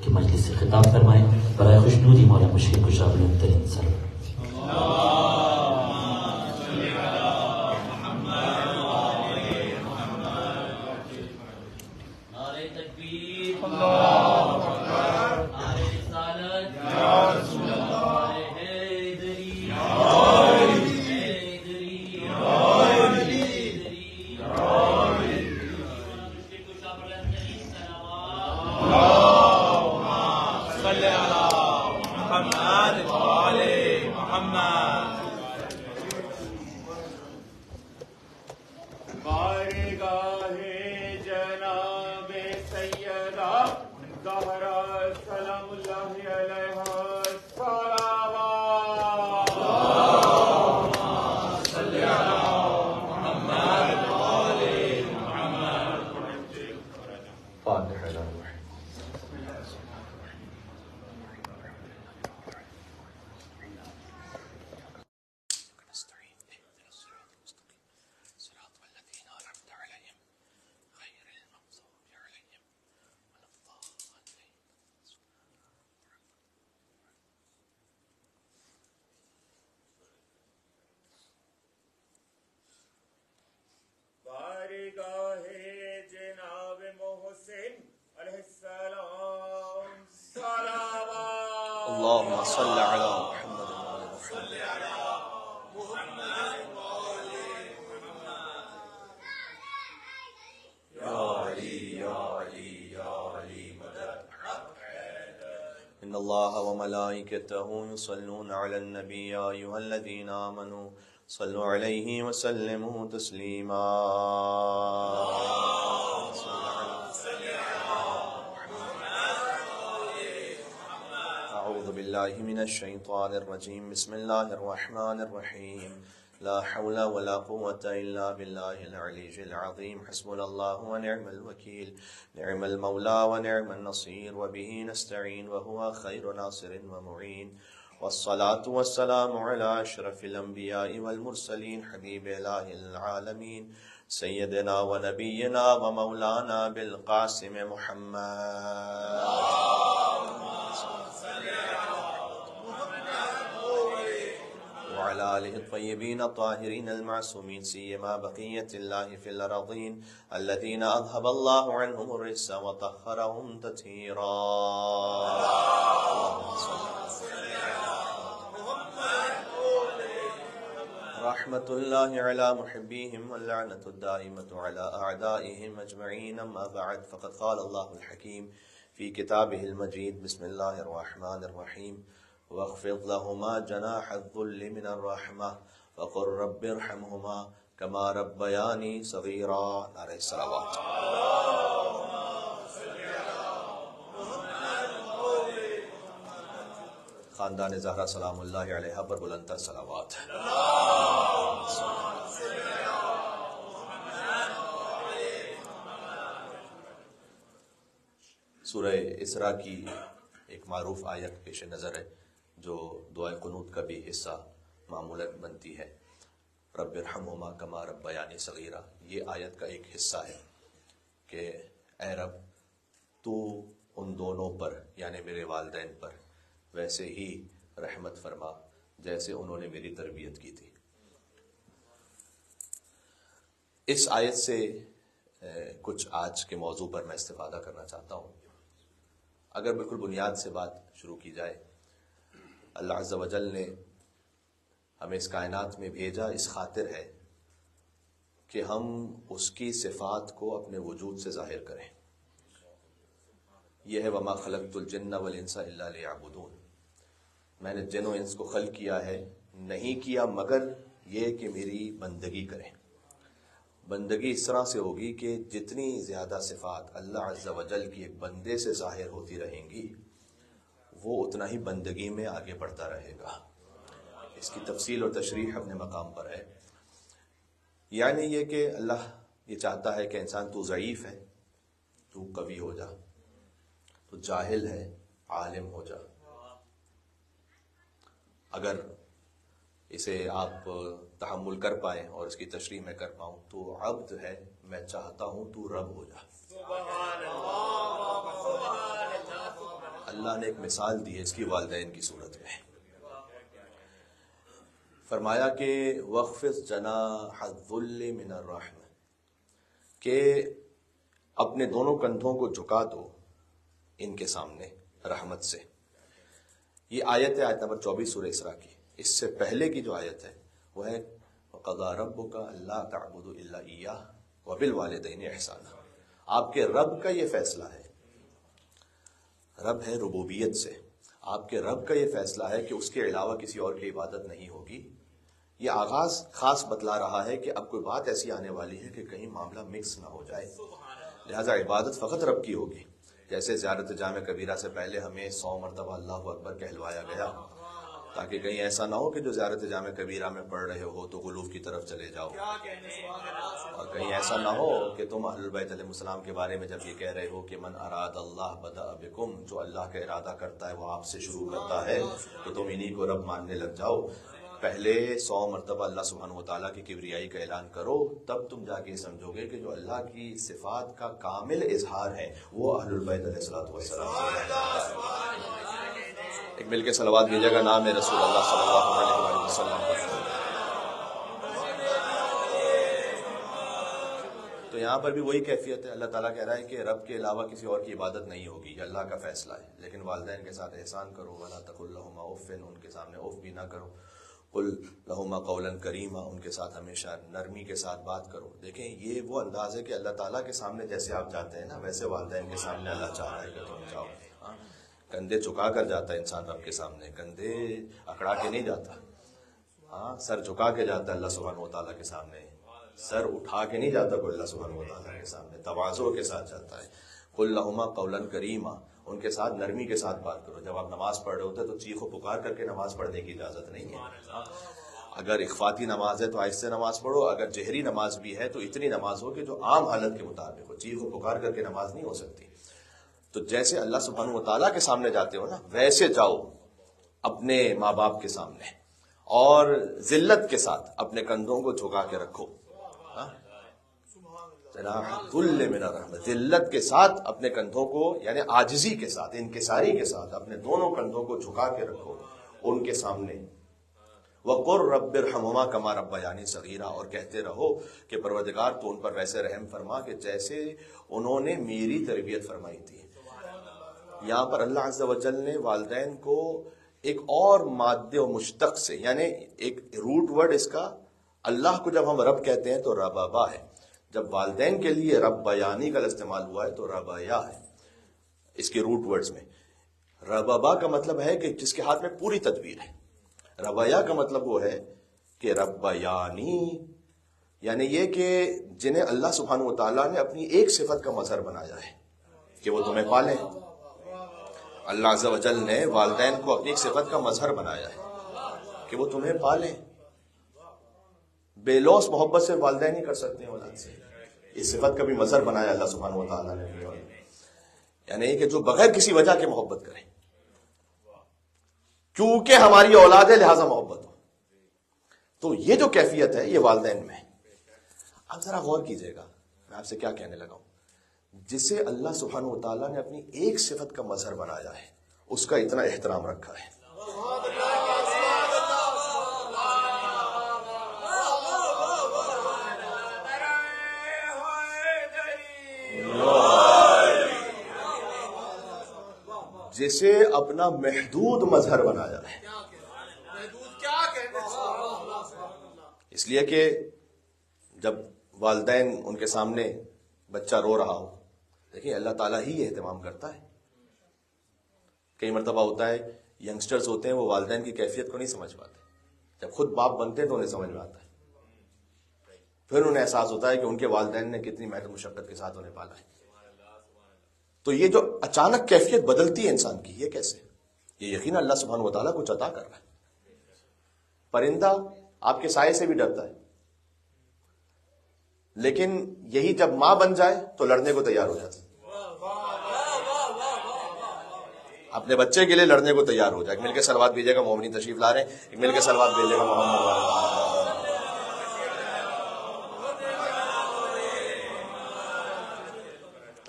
کہ مجلس سے خطاب فرمائیں. برائے خوشنودی مولا مشکل کشا بلند ترین سر. اللهم صل على إن الله وملائكته يصلون على النبي يا أيها الذين آمنوا صلوا عليه وسلموا تسليما. أعوذ بالله من الشيطان الرجيم. بسم الله الرحمن الرحيم. لا حول ولا قوة إلا بالله العلي العظيم. حسبنا الله ونعم الوكيل. نعم المولى ونعم النصير وبه نستعين وهو خير ناصر ومعين. والصلاة والسلام على أشرف الأنبياء والمرسلين حبيب إله العالمين سيدنا ونبينا ومولانا بالقاسم محمد وعلى آله الطيبين الطاهرين المعصومين سيما بقية الله في الأرضين الذين أذهب الله عنهم الرجس وطهرهم تطهيرا. رحمة الله على محبيهم واللعنة الدائمة على أعدائهم أجمعين. أما بعد فقد قال الله الحكيم في كتابه المجيد. بسم الله الرحمن الرحيم. واخفض لهما جناح الذل من الرحمة وقل رب ارحمهما كما ربياني صغيرا. نعرہ الصلوات. خاندان زہرا سلام اللہ علیہ پر بلندتر صلوات. سورہ اسراء کی ایک معروف آیت پیش نظر ہے جو دعائے قنوت کا بھی حصہ معمولاً بنتی ہے. رب ارحمہما کما ربیانی صغیرا. یہ آیت کا ایک حصہ ہے کہ اے رب تو ان دونوں پر یعنی میرے والدین پر ویسے ہی رحمت فرما جیسے انہوں نے میری تربیت کی تھی. اس آیت سے کچھ آج کے موضوع پر میں استفادہ کرنا چاہتا ہوں. اگر بالکل بنیاد سے بات شروع کی جائے، اللہ عز و جل نے ہمیں اس کائنات میں بھیجا اس خاطر ہے کہ ہم اس کی صفات کو اپنے وجود سے ظاہر کریں. یہ ہے وما خلقت الجن والانس الا لیعبدون. میں نے جن و انس کو خلق کیا ہے، نہیں کیا مگر یہ کہ میری بندگی کریں. بندگی اس طرح سے ہوگی کہ جتنی زیادہ صفات اللہ عز و جل کی ایک بندے سے ظاہر ہوتی رہیں گی وہ اتنا ہی بندگی میں آگے بڑھتا رہے گا. اس کی تفصیل اور تشریح اپنے مقام پر ہے. یعنی یہ کہ اللہ یہ چاہتا ہے کہ انسان تو ضعیف ہے تو قوی ہو جا، تو جاہل ہے عالم ہو جا. اگر اسے آپ تحمل کر پائیں اور اس کی تشریح میں کر پاؤں تو عبد ہے، میں چاہتا ہوں تو رب ہو جا. اللہ نے ایک مثال دی ہے اس کی والدین کی صورت میں. فرمایا کہ وَخْفِضْ جَنَاحَ الذُّلِّ مِنَ الرَّحْمَةِ، کہ اپنے دونوں کندھوں کو جھکا دو ان کے سامنے رحمت سے. یہ آیت ہے آیت نمبر 24 سورہ اسراء کی. اس سے پہلے کی جو آیت ہے وہ ہے وَقَضَىٰ رَبُّكَ أَلَّا تَعْبُدُوا إِلَّا إِيَّاهُ وَبِالْوَالِدَيْنِ إِحْسَانًا. آپ کے رب کا یہ فیصلہ ہے، رب ہے ربوبیت سے، آپ کے رب کا یہ فیصلہ ہے کہ اس کے علاوہ کسی اور کی عبادت نہیں ہوگی. یہ آغاز خاص بتلا رہا ہے کہ اب کوئی بات ایسی آنے والی ہے کہ کہیں معاملہ مکس نہ ہو جائے، لہذا عبادت فقط رب کی ہوگی. جیسے زیارت جامع کبیرہ سے پہلے ہمیں 100 مرتبہ اللہ اکبر کہلوایا گیا، تاکہ کہیں ایسا نہ ہو کہ جو زیارت جامع کبیرہ میں پڑھ رہے ہو تو غلوف کی طرف چلے جاؤ، اور کہیں ایسا نہ ہو کہ تم اہل البیت علیہ السلام کے بارے میں جب یہ کہہ رہے ہو کہ من اراد اللہ بدأ بکم، جو اللہ کا ارادہ کرتا ہے وہ آپ سے شروع کرتا ہے، تو تم انہی کو رب ماننے لگ جاؤ. پہلے 100 مرتبہ اللہ سبحانہ وتعالیٰ کی کبریائی کا اعلان کرو، تب تم جا کے سمجھو گے کہ جو اللہ کی صفات کا کامل اظہار ہے وہ اہل البیت علیہ السلام سے. ایک مل کے صلوات بھیجے گا نام رسول اللہ صلی اللہ علیہ وآلہ وسلم پر. تو یہاں پر بھی وہی کیفیت ہے. اللہ تعالیٰ کہہ رہا ہے کہ رب کے علاوہ کسی اور کی عبادت نہیں ہوگی، یہ اللہ کا فیصلہ ہے. لیکن والدین کے ساتھ احسان کرو، وَلَا تَقُل لَهُمَا أُفٍّ، ان کے سامنے اف بھی نہ کرو. قُلْ لَهُمَا قَوْلًا كَرِيمًا، ان کے ساتھ ہمیشہ نرمی کے ساتھ بات کرو. دیکھیں یہ وہ انداز ہے کہ اللہ تعالیٰ کے سامنے جیسے آپ جاتے ہیں نا، ویسے والدین کے سامنے اللہ چاہ رہا ہے کہ تم جاؤ. کندھے چکا کر جاتا ہے انسان رب کے سامنے، کندھے اکڑا کے نہیں جاتا. سر جھکا کے جاتا ہے اللہ سبحانہ وتعالیٰ کے سامنے، سر اٹھا کے نہیں جاتا کوئی اللہ سبحانہ وتعالیٰ کے سامنے، تواضع کے ساتھ جاتا ہے. قُلْ لَهُمَا قَوْلًا كَرِيمًا، ان کے ساتھ نرمی کے ساتھ بات کرو. جب آپ نماز پڑھ رہے ہوتے ہیں تو چیخ و پکار کر کے نماز پڑھنے کی اجازت نہیں ہے. اگر اخفاتی نماز ہے تو آہستہ نماز پڑھو، اگر جہری نماز بھی ہے تو اتنی نماز ہو کہ جو عام حالت کے مطابق ہو. چیخ و پکار کر کے نماز نہیں ہو سکتی. تو جیسے اللہ سبحانہ وتعالیٰ کے سامنے جاتے ہو نا، ویسے جاؤ اپنے ماں باپ کے سامنے، اور ذلت کے ساتھ اپنے کندھوں کو جھکا کے رکھو. ذل من الرحمہ، ذلت کے ساتھ اپنے کندھوں کو، یعنی عاجزی کے ساتھ، انکساری کے ساتھ اپنے دونوں کندھوں کو جھکا کے رکھو ان کے سامنے. وَقُلْ رَبِّ ارْحَمْهُمَا كَمَا رَبَّيَانِي صَغِيرًا، اور کہتے رہو کہ پروردگار تو ان پر ویسے رحم فرما کہ جیسے انہوں نے میری تربیت فرمائی تھی. یہاں پر اللہ عز و جل نے والدین کو ایک اور مادے و مشتق سے، یعنی ایک روٹ ورڈ اس کا، اللہ کو جب ہم رب کہتے ہیں تو ربابا ہے، جب والدین کے لیے رب بیانی کا استعمال ہوا ہے تو ربایا ہے. اس کے روٹ ورڈز میں ربابا کا مطلب ہے کہ جس کے ہاتھ میں پوری تدبیر ہے. ربایا کا مطلب وہ ہے کہ ربیانی، یعنی یہ کہ جنہیں اللہ سبحانہ وتعالیٰ نے اپنی ایک صفت کا مظہر بنایا ہے کہ وہ تمہیں پالیں. اللہ عز و جل نے والدین کو اپنی ایک صفت کا مظہر بنایا ہے کہ وہ تمہیں پالیں. بے لوث محبت سے والدین ہی کر سکتے ہیں اولاد سے، اس صفت کا بھی مظہر بنایا اللہ سبحانہ وتعالیٰ نے، یعنی کہ جو بغیر کسی وجہ کے محبت کریں، کیونکہ ہماری اولاد ہے لہذا محبت ہو. تو یہ جو کیفیت ہے یہ والدین میں. اب ذرا غور کیجئے گا میں آپ سے کیا کہنے لگا ہوں. جسے اللہ سبحانہ وتعالیٰ نے اپنی ایک صفت کا مظہر بنایا ہے اس کا اتنا احترام رکھا ہے. جسے اپنا محدود مظہر بنایا ہے، اس لیے کہ جب والدین ان کے سامنے بچہ رو رہا ہو، دیکھیں اللہ تعالیٰ ہی یہ اہتمام کرتا ہے. کئی مرتبہ ہوتا ہے ینگسٹرز ہوتے ہیں وہ والدین کی کیفیت کو نہیں سمجھ پاتے، جب خود باپ بنتے ہیں تو انہیں سمجھ میں آتا ہے، پھر انہیں احساس ہوتا ہے کہ ان کے والدین نے کتنی محنت مشقت کے ساتھ انہیں پالا ہے. تو یہ جو اچانک کیفیت بدلتی ہے انسان کی، یہ کیسے؟ یہ یقینا اللہ سبحانہ وتعالیٰ کچھ عطا کر رہا ہے. پرندہ آپ کے سائے سے بھی ڈرتا ہے، لیکن یہی جب ماں بن جائے تو لڑنے کو تیار ہو جاتا ہے، اپنے بچے کے لیے لڑنے کو تیار ہو جائے. مل کے صلوات بھیجے گا، مومنین تشریف لا رہے ہیں، مل کے صلوات بھیجے گا محمد.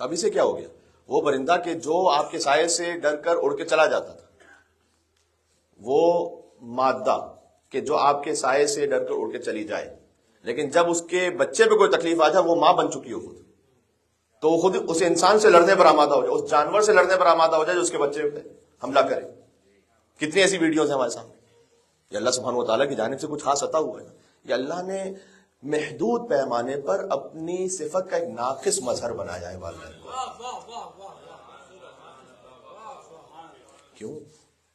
اب اسے کیا ہو گیا؟ وہ پرندہ کہ جو آپ کے سائے سے ڈر کر اڑ کے چلا جاتا تھا، وہ مادہ کہ جو آپ کے سائے سے ڈر کر اڑ کے چلی جائے، لیکن جب اس کے بچے پہ کوئی تکلیف آ جائے، وہ ماں بن چکی ہو خود، تو وہ خود اس انسان سے لڑنے پر آمادہ ہو جائے، اس جانور سے لڑنے پر آمادہ ہو جائے جو اس کے بچے پہ حملہ کرے۔ کتنی ایسی ویڈیوز ہیں ہمارے سامنے۔ یہ اللہ سبحانہ و تعالیٰ کی جانب سے کچھ خاص عطا ہوا ہے نا۔ یہ اللہ نے محدود پیمانے پر اپنی صفت کا ایک ناقص مظہر بنایا ہے والدین کو۔ کیوں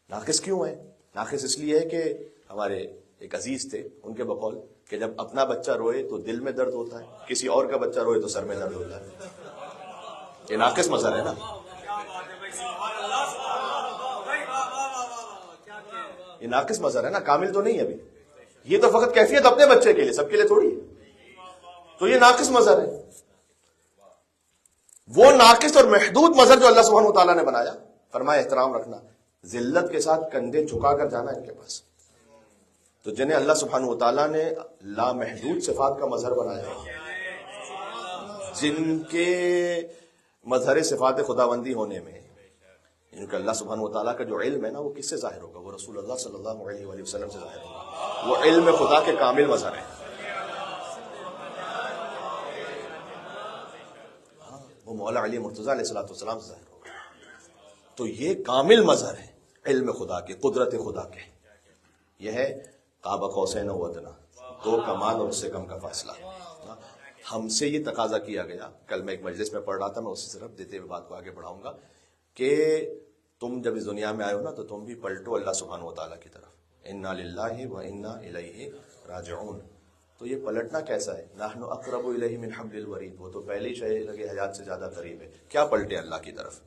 ناقص کیوں ہے؟ ناقص اس لیے ہے کہ ہمارے ایک عزیز تھے، ان کے بقول کہ جب اپنا بچہ روئے تو دل میں درد ہوتا ہے، کسی اور کا بچہ روئے تو سر میں درد ہوتا ہے۔ یہ ناقص مظہر ہے نا۔ یہ ناقص مظہر ہے نا، کامل تو نہیں ہے ابھی۔ یہ تو فقط کیفیت اپنے بچے کے لیے، سب کے لیے تھوڑی ہے۔ تو یہ ناقص مظہر ہے۔ وہ ناقص اور محدود مظہر جو اللہ سبحانہ و تعالیٰ نے بنایا، فرمایا احترام رکھنا، ذلت کے ساتھ کندھے جھکا کر جانا ان کے پاس۔ تو جنہیں اللہ سبحانہ و تعالیٰ نے لامحدود صفات کا مظہر بنایا ہے، جن کے مظہر صفات خداوندی ہونے میں ان کا اللہ سبحانہ و تعالیٰ کا جو علم ہے نا، وہ کس سے ظاہر ہوگا؟ وہ رسول اللہ صلی اللہ علیہ وآلہ وسلم سے ظاہر ہوگا۔ وہ علم خدا کے کامل مظہر ہے۔ وہ مولا علی مرتضیٰ علیہ السلام سے ظاہر ہوگا۔ تو یہ کامل مظہر ہے علم خدا کے، قدرت خدا کے۔ یہ ہے قاب قوسین و ادنی، دو کمال اور اس سے کم کا فاصلہ۔ ہم سے یہ تقاضا کیا گیا، کل میں ایک مجلس میں پڑھ رہا تھا، میں اسی طرف دیتے ہوئے بات کو آگے بڑھاؤں گا، کہ تم جب اس دنیا میں آئے ہو نا تو تم بھی پلٹو اللہ سبحانہ و تعالیٰ کی طرف، انا للہ و انا الیہ راجعون۔ تو یہ پلٹنا کیسا ہے؟ نحن اقرب الیہ من حبل الورید، وہ تو پہلے ہی شہر کے حیات سے زیادہ قریب ہے۔ کیا پلٹے اللہ کی طرف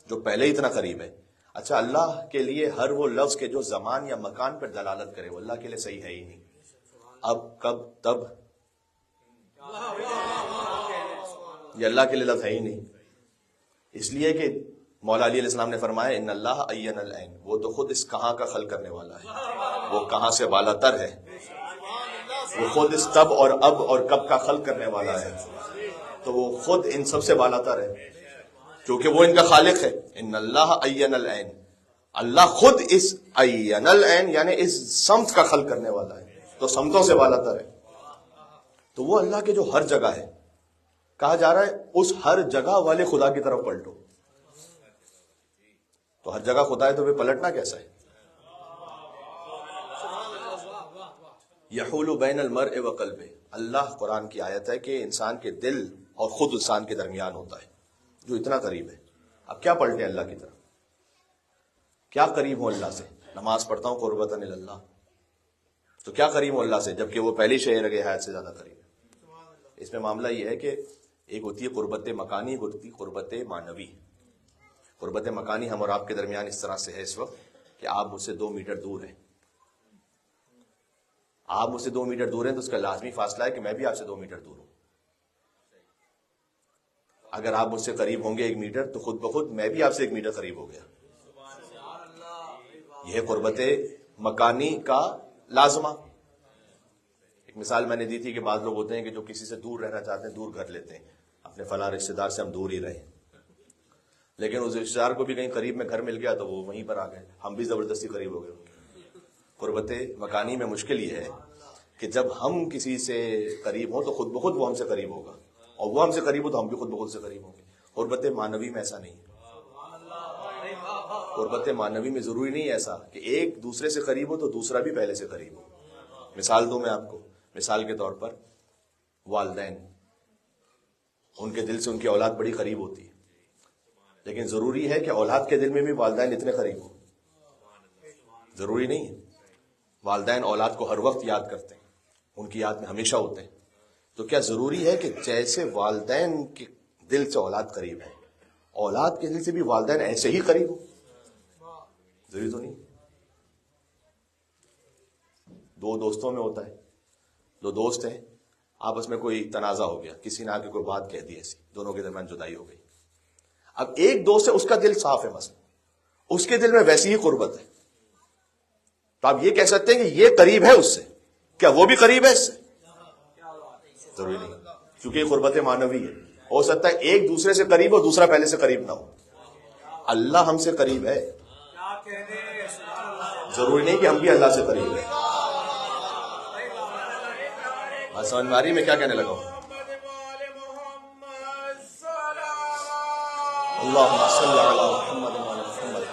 جو پہلے ہی اتنا قریب ہے؟ اچھا، اللہ کے لیے ہر وہ لفظ کے جو زمان یا مکان پر دلالت کرے وہ اللہ کے لیے صحیح ہے ہی نہیں۔ اب، کب، تب، یہ اللہ کے لیے لفظ ہے ہی نہیں۔ اس لیے کہ مولا علی علیہ السلام نے فرمایا ان اللہ عین العین، وہ تو خود اس کہاں کا خلق کرنے والا ہے، وہ کہاں سے بالا تر ہے، وہ خود اس تب اور اب اور کب کا خلق کرنے والا ہے، تو وہ خود ان سب سے بالا تر ہے کیونکہ وہ ان کا خالق ہے۔ ان اللہ عین العین، اللہ خود اس عین العین یعنی اس سمت کا خلق کرنے والا ہے، تو سمتوں سے بالا تر ہے۔ تو وہ اللہ کے جو ہر جگہ ہے، کہا جا رہا ہے اس ہر جگہ والے خدا کی طرف پلٹو۔ تو ہر جگہ خدا ہے تو پھر پلٹنا کیسا ہے؟ یحول بین المرء وقلبہ، اللہ قرآن کی آیت ہے کہ انسان کے دل اور خود انسان کے درمیان ہوتا ہے، جو اتنا قریب ہے۔ اب کیا پلٹے اللہ کی طرف؟ کیا قریب ہو اللہ سے؟ نماز پڑھتا ہوں قربۃ اللہ، تو کیا قریب ہو اللہ سے جبکہ وہ پہلی شہر کے حیات سے زیادہ قریب ہے؟ اس میں معاملہ یہ ہے کہ ایک ہوتی ہے قربت مکانی، ایک ہوتی ہے قربت معنوی۔ قربت مکانی ہم اور آپ کے درمیان اس طرح سے ہے اس وقت کہ آپ مجھ سے 2 میٹر دور ہیں۔ آپ مجھ سے 2 میٹر دور ہیں تو اس کا لازمی فاصلہ ہے کہ میں بھی آپ سے 2 میٹر دور ہوں۔ اگر آپ مجھ سے قریب ہوں گے 1 میٹر تو خود بخود میں بھی آپ سے 1 میٹر قریب ہو گیا۔ یہ قربت مکانی کا لازمہ۔ ایک مثال میں نے دی تھی کہ بعض لوگ ہوتے ہیں کہ جو کسی سے دور رہنا چاہتے ہیں، دور گھر لیتے ہیں، اپنے فلاں رشتے دار سے ہم دور ہی رہیں، لیکن اس رشتے دار کو بھی کہیں قریب میں گھر مل گیا تو وہ وہیں پر آ گئے، ہم بھی زبردستی قریب ہو گئے۔ قربت مکانی میں مشکل یہ ہے کہ جب ہم کسی سے قریب ہوں تو خود بخود وہ ہم سے قریب ہوگا، اور وہ ہم سے قریب ہو تو ہم بھی خود بخود سے قریب ہوں گے۔ قربت معنوی میں ایسا نہیں ہے۔ قربت معنوی میں ضروری نہیں ایسا کہ ایک دوسرے سے قریب ہو تو دوسرا بھی پہلے سے قریب ہو۔ مثال دوں میں آپ کو، مثال کے طور پر والدین، ان کے دل سے ان کی اولاد بڑی قریب ہوتی ہے، لیکن ضروری ہے کہ اولاد کے دل میں بھی والدین اتنے قریب ہوں؟ ضروری نہیں ہے۔ والدین اولاد کو ہر وقت یاد کرتے ہیں، ان کی یاد میں ہمیشہ ہوتے ہیں، تو کیا ضروری ہے کہ جیسے والدین کے دل سے اولاد قریب ہے، اولاد کے دل سے بھی والدین ایسے ہی قریب ہو؟ ضروری تو نہیں۔ 2 دوستوں میں ہوتا ہے، 2 دوست ہیں، آپس میں کوئی تنازع ہو گیا، کسی نے آ کے کوئی بات کہہ دی ایسی، دونوں کے درمیان جدائی ہو گئی۔ اب ایک دوست ہے، اس کا دل صاف ہے، مثلا اس کے دل میں ویسی ہی قربت ہے، تو آپ یہ کہہ سکتے ہیں کہ یہ قریب ہے اس سے، کیا وہ بھی قریب ہے اس سے؟ ضروری نہیں، کیونکہ یہ قربت معنوی ہے، ہو سکتا ہے ایک دوسرے سے قریب ہو، دوسرا پہلے سے قریب نہ ہو. اللہ ہم سے قریب ہے، ضروری نہیں کہ ہم بھی اللہ سے قریب ہیں. بات سمجھ میں آ رہی میں کیا کہنے لگا ہوں؟ اللہم صلی علی محمد وعلی محمد.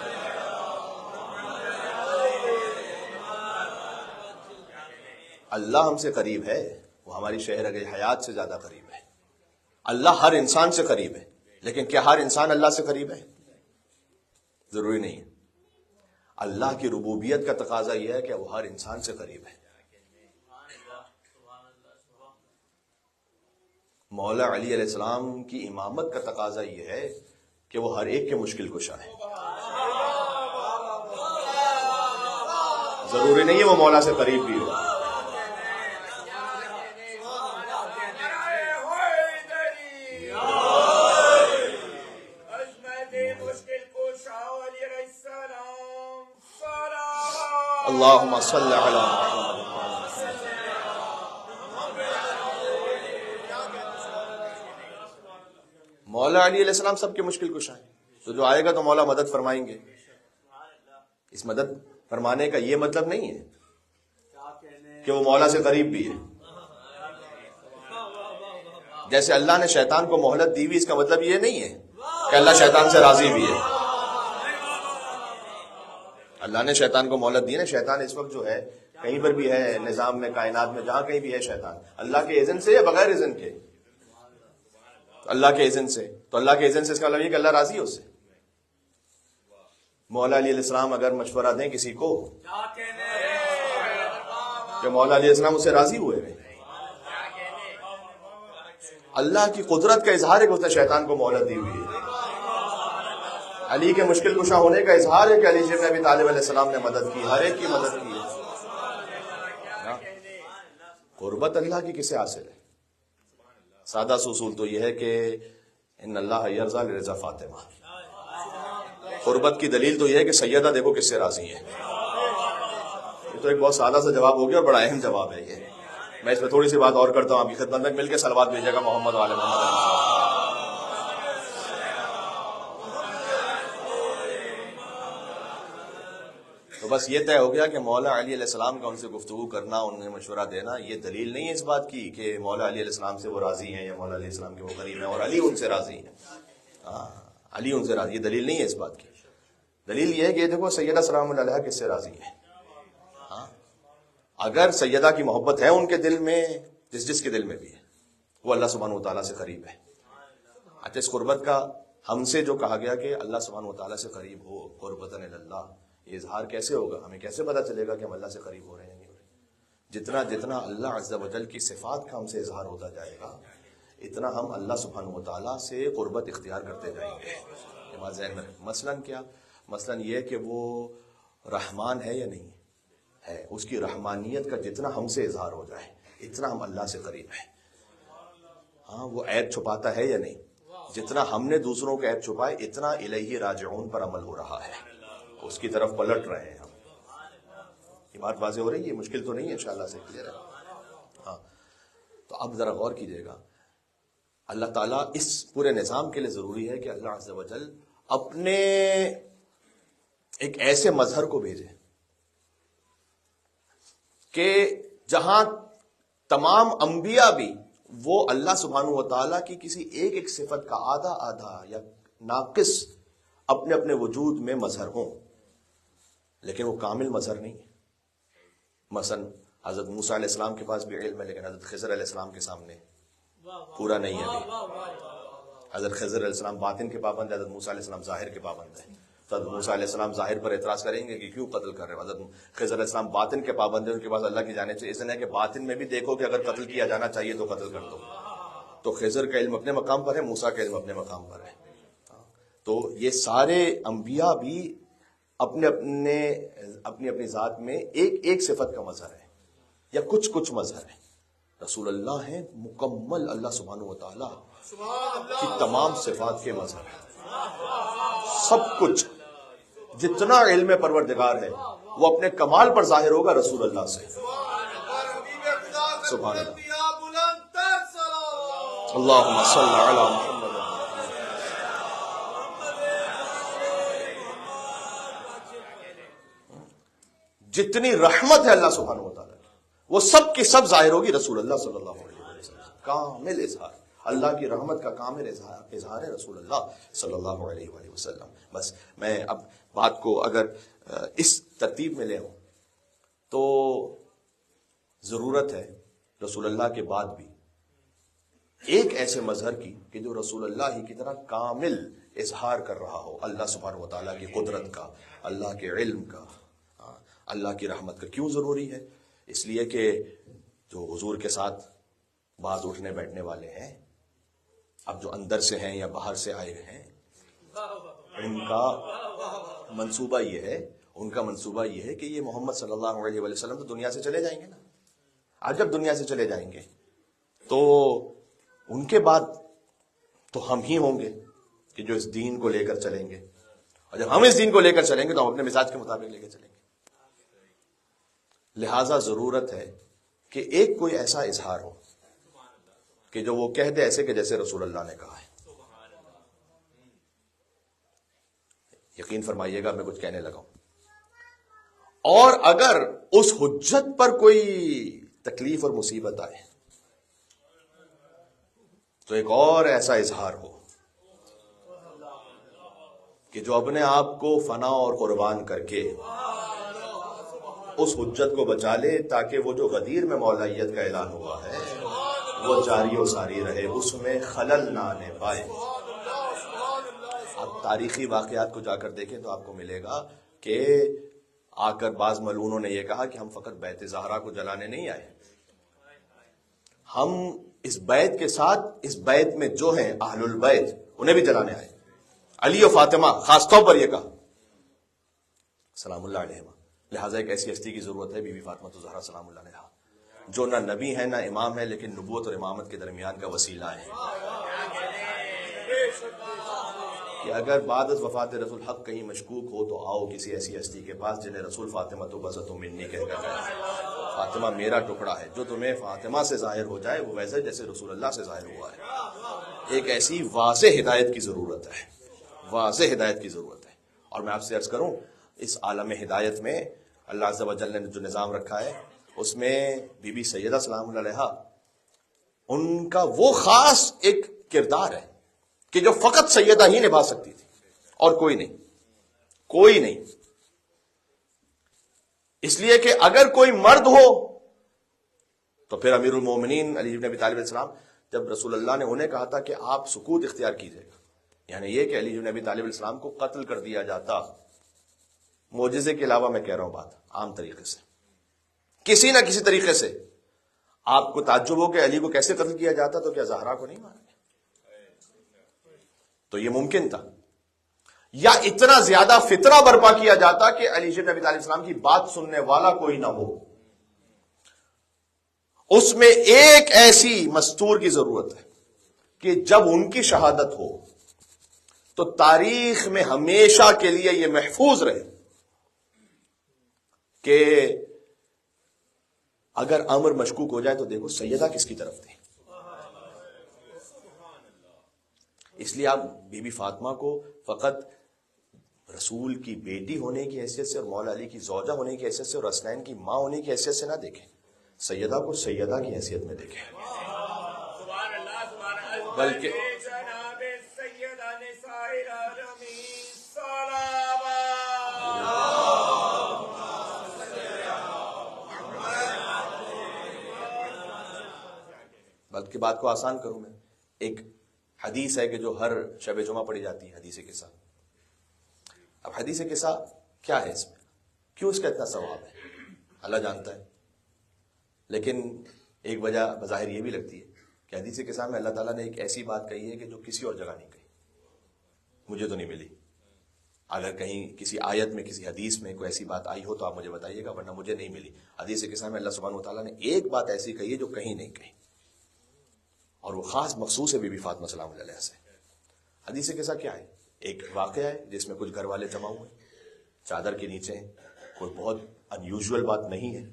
اللہ ہم سے قریب ہے، وہ ہماری شہر حیات سے زیادہ قریب ہے. اللہ ہر انسان سے قریب ہے، لیکن کیا ہر انسان اللہ سے قریب ہے؟ ضروری نہیں ہے. اللہ کی ربوبیت کا تقاضا یہ ہے کہ وہ ہر انسان سے قریب ہے. مولا علی علیہ السلام کی امامت کا تقاضا یہ ہے کہ وہ ہر ایک کے مشکل کشا ہے. ضروری نہیں ہے وہ مولا سے قریب بھی ہو. اللہم صلی علی محمد. مولا علی علیہ السلام سب کے مشکل کشا ہیں. تو جو آئے گا تو مولا مدد فرمائیں گے. اس مدد فرمانے کا یہ مطلب نہیں ہے کہ وہ مولا سے قریب بھی ہے. جیسے اللہ نے شیطان کو مہلت دی ہوئی، اس کا مطلب یہ نہیں ہے کہ اللہ شیطان سے راضی بھی ہے. اللہ نے شیطان کو مہلت دی نا. شیطان اس وقت جو ہے کہیں پر بھی ہے نظام میں، کائنات میں، جہاں کہیں بھی ہے شیطان، اللہ کے اذن سے یا بغیر اذن کے؟ اللہ کے اذن سے. تو اللہ کے اذن سے اس کا مطلب یہ کہ اللہ راضی ہے اس سے. مولا علی علیہ السلام اگر مشورہ دیں کسی کو کہ مولا علیہ السلام اس سے راضی ہوئے ہیں، اللہ کی قدرت کا اظہار ہے کہ اس نے شیطان کو مہلت دی ہوئی ہے. علی کے مشکل کشا ہونے کا اظہار ہے کہ علی بن ابی طالب علیہ السلام نے مدد کی، ہر ایک کی مدد کی ہے. قربت اللہ کی کسے حاصل ہے؟ سادہ اصول تو یہ ہے کہ ان اللہ یرضی لرضا فاطمہ. قربت کی دلیل تو یہ ہے کہ سیدہ دیکھو کس سے راضی ہے. یہ تو ایک بہت سادہ سا جواب ہو گیا اور بڑا اہم جواب ہے یہ. میں اس میں تھوڑی سی بات اور کرتا ہوں. آپ کی خدمت میں مل کے صلوات بھیجے گا محمد وعلی محمد. تو بس یہ طے ہو گیا کہ مولا علی علیہ السلام کا ان سے گفتگو کرنا، انہیں مشورہ دینا، یہ دلیل نہیں ہے اس بات کی کہ مولا علی علیہ السلام سے وہ راضی ہیں یا مولا علیہ السلام کے وہ قریب ہیں اور علی ان سے راضی ہیں. علی ان سے راضی، یہ دلیل نہیں ہے اس بات کی. دلیل یہ ہے کہ دیکھو سیدہ سلام اللہ علیہا کس سے راضی ہے. اگر سیدہ کی محبت ہے ان کے دل میں، جس کے دل میں بھی ہے، وہ اللہ سبحانہ و تعالیٰ سے قریب ہے. اچھا، اس قربت کا ہم سے جو کہا گیا کہ اللہ سبحانہ و تعالیٰ سے قریب ہو، قربتاً اللہ، یہ اظہار کیسے ہوگا؟ ہمیں کیسے پتا چلے گا کہ ہم اللہ سے قریب ہو رہے ہیں نہیں ہو رہے؟ جتنا اللہ عز و جل کی صفات کا ہم سے اظہار ہوتا جائے گا، اتنا ہم اللہ سبحانہ و تعالیٰ سے قربت اختیار کرتے جائیں گے. یہ بات ذہن میں رکھیں. مثلاً کیا؟ مثلاً یہ کہ وہ رحمان ہے یا نہیں ہے، اس کی رحمانیت کا جتنا ہم سے اظہار ہو جائے اتنا ہم اللہ سے قریب ہیں. ہاں، وہ عیب چھپاتا ہے یا نہیں؟ جتنا ہم نے دوسروں کے عیب چھپائے اتنا الیہ راجعون پر عمل ہو رہا ہے، اس کی طرف پلٹ رہے ہیں ہم. یہ بات واضح ہو رہی ہے؟ یہ مشکل تو نہیں ہے، انشاءاللہ سے کلیئر ہے. ہاں، تو اب ذرا غور کیجئے گا. اللہ تعالیٰ اس پورے نظام کے لیے ضروری ہے کہ اللہ عز و جل اپنے ایک ایسے مظہر کو بھیجے کہ جہاں تمام انبیاء بھی وہ اللہ سبحانہ و تعالیٰ کی کسی ایک صفت کا آدھا یا ناقص اپنے اپنے وجود میں مظہر ہوں، لیکن وہ کامل مظہر نہیں ہے. مثلا حضرت موسیٰ علیہ السلام کے پاس بھی علم ہے، لیکن حضرت خضر علیہ السلام کے سامنے پورا نہیں ہے ابھی. حضرت خضر علیہ السلام باطن کے پابند ہے، حضرت موسیٰ علیہ السلام ظاہر کے پابند ہے. تو حضرت موسیٰ علیہ السلام ظاہر پر اعتراض کریں گے کہ کیوں قتل کر رہے ہو. حضرت خضر علیہ السلام باطن کے پابند ہے، ان کے پاس اللہ کی جانب سے اذن ہے کہ باطن میں بھی دیکھو کہ اگر قتل کیا جانا چاہیے تو قتل کر دو. تو خضر کا علم اپنے مقام پر ہے، موسیٰ کا علم اپنے مقام پر ہے. تو یہ سارے انبیاء بھی اپنے اپنی ذات میں ایک صفت کا مظہر ہے یا کچھ مظہر ہے. رسول اللہ ہیں مکمل اللہ سبحانہ و تعالیٰ کی تمام صفات کے مظہر ہے. سب کچھ جتنا علم پروردگار ہے وہ اپنے کمال پر ظاہر ہوگا رسول اللہ سے. سبحان اللہ. اللہم صلی علی محمد. جتنی رحمت ہے اللہ سبحانہ و تعالیٰ کی، وہ سب کی سب ظاہر ہوگی رسول اللہ صلی اللہ علیہ وسلم. کامل اظہار، اللہ کی رحمت کا کامل اظہار ہے رسول اللہ صلی اللہ علیہ وآلہ وسلم. بس میں اب بات کو اگر اس ترتیب میں لے آؤں تو ضرورت ہے رسول اللہ کے بعد بھی ایک ایسے مظہر کی کہ جو رسول اللہ ہی کی طرح کامل اظہار کر رہا ہو اللہ سبحانہ و تعالیٰ کی قدرت کا، اللہ کے علم کا، اللہ کی رحمت کا. کیوں ضروری ہے؟ اس لیے کہ جو حضور کے ساتھ بعض اٹھنے بیٹھنے والے ہیں، اب جو اندر سے ہیں یا باہر سے آئے ہیں، ان کا منصوبہ یہ ہے کہ یہ محمد صلی اللہ علیہ وسلم تو دنیا سے چلے جائیں گے نا. آج جب دنیا سے چلے جائیں گے تو ان کے بعد تو ہم ہی ہوں گے کہ جو اس دین کو لے کر چلیں گے، اور جب ہم اس دین کو لے کر چلیں گے تو ہم اپنے مزاج کے مطابق لے کے چلیں گے. لہذا ضرورت ہے کہ ایک کوئی ایسا اظہار ہو کہ جو وہ کہہ دے ایسے کہ جیسے رسول اللہ نے کہا ہے. یقین فرمائیے گا میں کچھ کہنے لگا ہوں. اور اگر اس حجت پر کوئی تکلیف اور مصیبت آئے تو ایک اور ایسا اظہار ہو کہ جو اپنے آپ کو فنا اور قربان کر کے اس حجت کو بچا لے تاکہ وہ جو غدیر میں مولائیت کا اعلان ہوا ہے وہ جاری و ساری رہے، اس میں خلل نہ آنے پائے. آپ تاریخی واقعات کو جا کر دیکھیں تو آپ کو ملے گا کہ آ کر بعض ملعونوں نے یہ کہا کہ ہم فقط بیت زہرا کو جلانے نہیں آئے، ہم اس بیت کے ساتھ اس بیت میں جو ہیں اہل البیت انہیں بھی جلانے آئے. علی و فاطمہ خاص طور پر یہ کہا سلام اللہ علیہ. لہٰذا ایک ایسی ہستی کی ضرورت ہے، بی بی فاطمہ الزہرا سلام اللہ علیہا، جو نہ نبی ہے نہ امام ہے لیکن نبوت اور امامت کے درمیان کا وسیلہ ہے. کہ اگر بعد از وفات رسول حق کہیں مشکوک ہو تو آؤ کسی ایسی ہستی کے پاس جنہیں رسول فاطمہ تو بذت منی کہہ کر فاطمہ میرا ٹکڑا ہے، جو تمہیں فاطمہ سے ظاہر ہو جائے وہ ویسے جیسے رسول اللہ سے ظاہر ہوا ہے. ایک ایسی واضح ہدایت کی ضرورت ہے، واضح ہدایت کی ضرورت ہے. اور میں آپ سے عرض کروں اس عالم ہدایت میں اللہ عز و جل نے جو نظام رکھا ہے اس میں بی بی سیدہ سلام اللہ علیہا ان کا وہ خاص ایک کردار ہے کہ جو فقط سیدہ ہی نبھا سکتی تھی اور کوئی نہیں. اس لیے کہ اگر کوئی مرد ہو تو پھر امیر المومنین علی بن ابی طالب علیہ السلام، جب رسول اللہ نے انہیں کہا تھا کہ آپ سکوت اختیار کیجیے گا، یعنی یہ کہ علی بن ابی طالب علیہ السلام کو قتل کر دیا جاتا، معجزے کے علاوہ میں کہہ رہا ہوں بات عام طریقے سے، کسی نہ کسی طریقے سے آپ کو تعجب ہو کہ علی کو کیسے قتل کیا جاتا، تو کیا زہرا کو نہیں مارا گیا؟ تو یہ ممکن تھا. یا اتنا زیادہ فتنہ برپا کیا جاتا کہ علی بن ابی طالب السلام کی بات سننے والا کوئی نہ ہو. اس میں ایک ایسی مستور کی ضرورت ہے کہ جب ان کی شہادت ہو تو تاریخ میں ہمیشہ کے لیے یہ محفوظ رہے کہ اگر امر مشکوک ہو جائے تو دیکھو سیدہ کس کی طرف تھی. اس لیے آپ بی بی فاطمہ کو فقط رسول کی بیٹی ہونے کی حیثیت سے اور مولا علی کی زوجہ ہونے کی حیثیت سے اور حسنین کی ماں ہونے کی حیثیت سے نہ دیکھیں، سیدہ کو سیدہ کی حیثیت میں دیکھیں. بلکہ بات کو آسان کروں میں، ایک حدیث ہے کہ جو ہر شب جمعہ پڑھی جاتی ہے، حدیث قصہ. اب حدیث قصہ کیا ہے، اس میں کیوں اس کا اتنا ثواب ہے اللہ جانتا ہے، لیکن ایک وجہ بظاہر یہ بھی لگتی ہے کہ حدیث قصہ میں اللہ تعالیٰ نے ایک ایسی بات کہی ہے کہ جو کسی اور جگہ نہیں کہی، مجھے تو نہیں ملی. اگر کہیں کسی آیت میں کسی حدیث میں کوئی ایسی بات آئی ہو تو آپ مجھے بتائیے گا، ورنہ مجھے نہیں ملی. حدیث قصہ میں اللہ سبحانہ و تعالیٰ نے ایک بات ایسی کہی ہے جو کہیں نہیں کہی، اور وہ خاص مخصوص ہے بی بی فاطمہ سلام اللہ علیہ سے. حدیث قصہ کیا ہے؟ ایک واقعہ ہے جس میں کچھ گھر والے جمع ہوئے، چادر کے نیچے ہیں، کوئی بہت انیوژول بات نہیں ہے.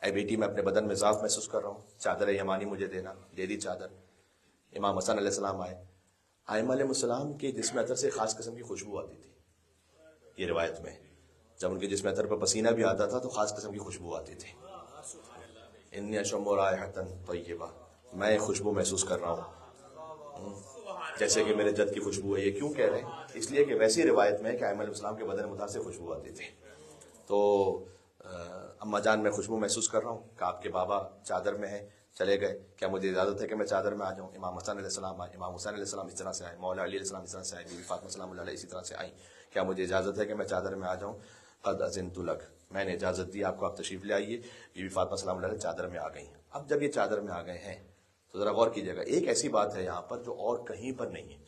اے بیٹی میں اپنے بدن میں ضعف محسوس کر رہا ہوں، چادر یمانی مجھے دینا. دے دی چادر. امام حسن علیہ السلام آئے. ائمہ علیہ السلام کے جسم عطر سے خاص قسم کی خوشبو آتی تھی، یہ روایت میں جب ان کے جسم اطہر پر پسینہ بھی آتا تھا تو خاص قسم کی خوشبو آتی تھی. انی اشم رائحۃ طیبہ، میں خوشبو محسوس کر رہا ہوں جیسے کہ میرے جد کی خوشبو ہے. یہ کیوں کہہ رہے ہیں؟ اس لیے کہ ویسی روایت میں کہ علیہ السلام کے بدن مطہر سے خوشبو آتی تھی. تو اماں جان میں خوشبو محسوس کر رہا ہوں کہ آپ کے بابا چادر میں ہیں، چلے گئے، کیا مجھے اجازت ہے کہ میں چادر میں آ جاؤں؟ امام حسن علیہ السلام آئے، امام حسین علیہ السلام اس طرح سے آئے، مولا علی علیہ السلام اس طرح سے آئے، بی بی فاطمہ سلام اللہ علیہ اسی طرح سے آئیں. کیا مجھے اجازت ہے کہ میں چادر میں آ جاؤں؟ قد اذنت لک، میں نے اجازت دی آپ کو، آپ تشریف لے آئیے. بی بی فاطمہ سلام اللہ علیہ چادر میں آ گئی. اب جب یہ چادر میں آ گئے ہیں تو ذرا غور کیجیے گا، ایک ایسی بات ہے یہاں پر جو اور کہیں پر نہیں ہے.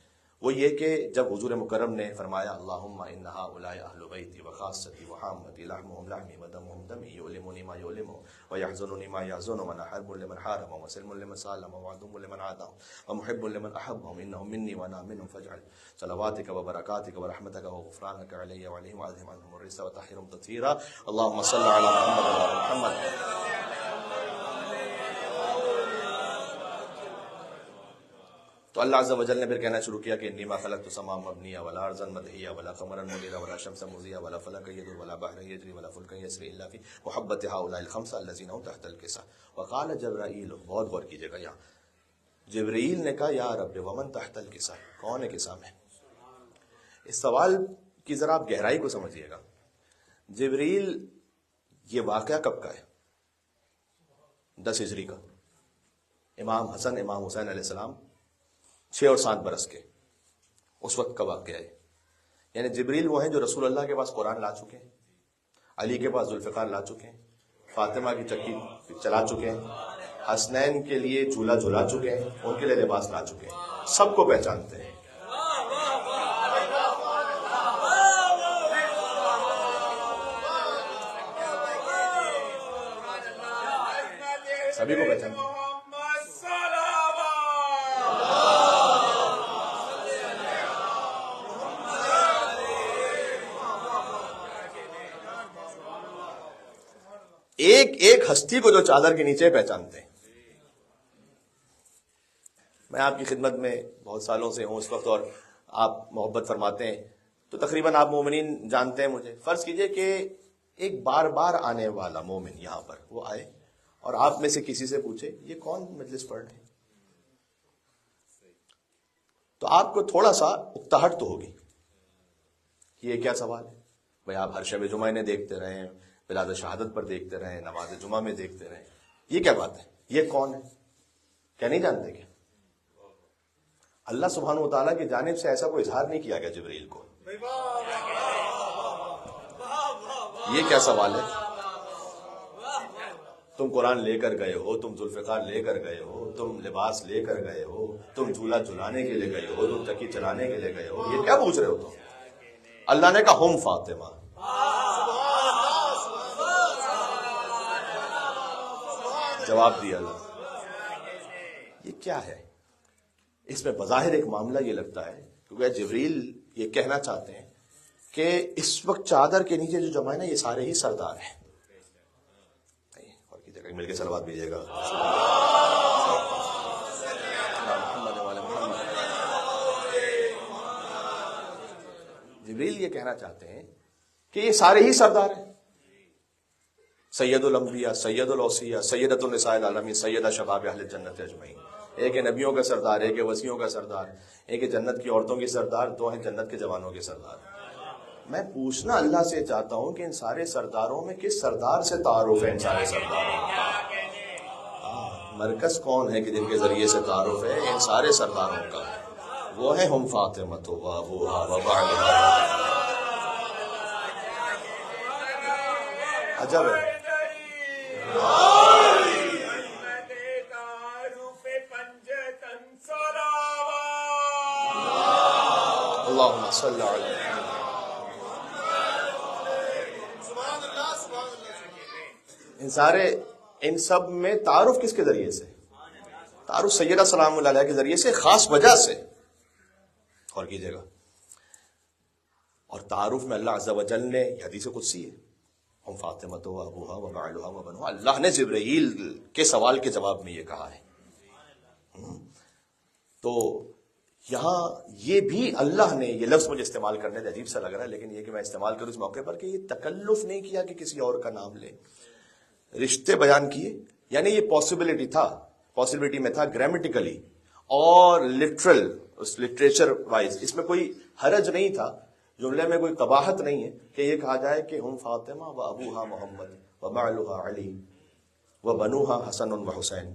وہ یہ کہ جب حضور مکرم نے فرمایا اللہم ان ہؤلاء اہل بیتی وخاصتی وحامتی لحمهم لحمی ودمهم دمی یؤلمنی ما یؤلمهم ویحزننی ما یحزنهم وانا حرب لمن حاربهم وسلم لمن سالمهم وعدو لمن عاداهم ومحب لمن احبهم انهم منی وانا منهم فاجعل صلواتک وبرکاتک ورحمتک وغفرانک علی وعلیہم وعظم عنهم الرجس وطہرهم تطہیرا. اللهم صل علی محمد وعلی محمد. تو اللہ عز و جل نے پھر کہنا شروع کیا کہ انی ما خلقت السماء مبنیہ ولا ارضا مدحیہ ولا قمرا منیرا ولا شمسا مضیہ ولا فلکا یدور ولا بحرا یجری ولا فلکا یسری الا فی محبت هؤلاء الخمسہ الذین هم تحت الکسا. وقال جبرائیل، بہت غور کیجیے گا یہاں جبرائیل نے کہا یا رب ومن تحت الکسا، کون ہے کسا میں؟ اس سوال کی ذرا آپ گہرائی کو سمجھیے گا. جبرائیل یہ واقعہ کب کا ہے؟ 10 ہجری کا. امام حسن امام حسین علیہ السلام 6 اور 7 برس کے، اس وقت کا واقعہ ہے. یعنی جبریل وہ ہیں جو رسول اللہ کے پاس قرآن لا چکے ہیں، علی کے پاس ذوالفقار لا چکے ہیں، فاطمہ کی چکی چلا چکے ہیں، حسنین کے لیے جھولا جھلا چکے ہیں، ان کے لیے لباس لا چکے ہیں، سب کو پہچانتے ہیں. سبھی کو پہچانتے ہیں. ایک ایک ہستی کو جو چادر کے نیچے پہچانتے ہیں. میں آپ کی خدمت میں بہت سالوں سے ہوں اس وقت، اور آپ محبت فرماتے ہیں تو تقریباً آپ مومنین جانتے ہیں مجھے. فرض کیجئے کہ ایک بار بار آنے والا مومن یہاں پر وہ آئے اور آپ میں سے کسی سے پوچھے یہ کون مجلس پڑھ رہے ہیں، تو آپ کو تھوڑا سا اکتاہٹ تو ہوگی. یہ کیا سوال ہے بھائی؟ آپ ہر شب جمعہ انہیں دیکھتے رہے، بلاد شہادت پر دیکھتے رہے، نماز جمعہ میں دیکھتے رہے، یہ کیا بات ہے؟ یہ کون ہے؟ کیا نہیں جانتے کیا؟ اللہ سبحانہ و تعالیٰ کی جانب سے ایسا کوئی اظہار نہیں کیا گیا جبرائیل کو. یہ کیا سوال ہے؟ تم قرآن لے کر گئے ہو، تم ذوالفقار لے کر گئے ہو، تم لباس لے کر گئے ہو، تم جھولا جھلانے کے لیے گئے ہو، تم چکی چلانے کے لیے گئے ہو، یہ کیا پوچھ رہے ہو تم؟ اللہ نے کہا ہم فاطمہ. جواب دیا اللہ. یہ کیا ہے؟ اس میں بظاہر ایک معاملہ یہ لگتا ہے کیونکہ جبریل یہ کہنا چاہتے ہیں کہ اس وقت چادر کے نیچے جو جمع ہے نا یہ سارے ہی سردار ہیں. اور کی جگہ مل کے صلوات بھیجیے گا. جبریل یہ کہنا چاہتے ہیں کہ یہ سارے ہی سردار ہیں. سید الانبیاء، سید الاوصیاء، سیدۃ النساء العالمین، سیدہ شباب اہل جنت اجمعین. ایک ہے نبیوں کا سردار، ایک ہے وصیوں کا سردار، ایک ہے جنت کی عورتوں کی سردار، دو ہیں جنت کے جوانوں کے سردار. میں پوچھنا اللہ سے چاہتا ہوں کہ ان سارے سرداروں میں کس سردار سے تعارف ہے؟ ان سارے سرداروں مرکز کون ہے کہ جن کے ذریعے سے تعارف ہے؟ ان سارے سرداروں کا وہ ہے ہم فاطمہ و ابوہا و بعلہا. عجب ہے. اللہم صلی علی ان سب میں تعارف کس کے ذریعے سے؟ تعارف سیدہ سلام اللہ علیہ کے ذریعے سے، خاص وجہ سے. اور کیجیے گا، اور تعارف میں اللہ عز و جل نے، یہ حدیث قدسی ہے، ہم فاطمہ و ابوہا و بعلہا و بنوہا، اللہ نے جبرائیل کے سوال کے جواب میں یہ کہا ہے. تو یہاں یہ بھی اللہ نے یہ لفظ مجھے استعمال کرنے سے عجیب سا لگ رہا ہے، لیکن یہ کہ میں استعمال کروں اس موقع پر کہ یہ تکلف نہیں کیا کہ کسی اور کا نام لے، رشتے بیان کیے. یعنی یہ پاسبلٹی میں تھا گرامیٹیکلی اور لٹرل لٹریچر وائز، اس میں کوئی حرج نہیں تھا، جملے میں کوئی قباحت نہیں ہے کہ یہ کہا جائے کہ ہم فاطمہ و ابوہا محمد و بعلہا علی و بنوہا حسن و حسین.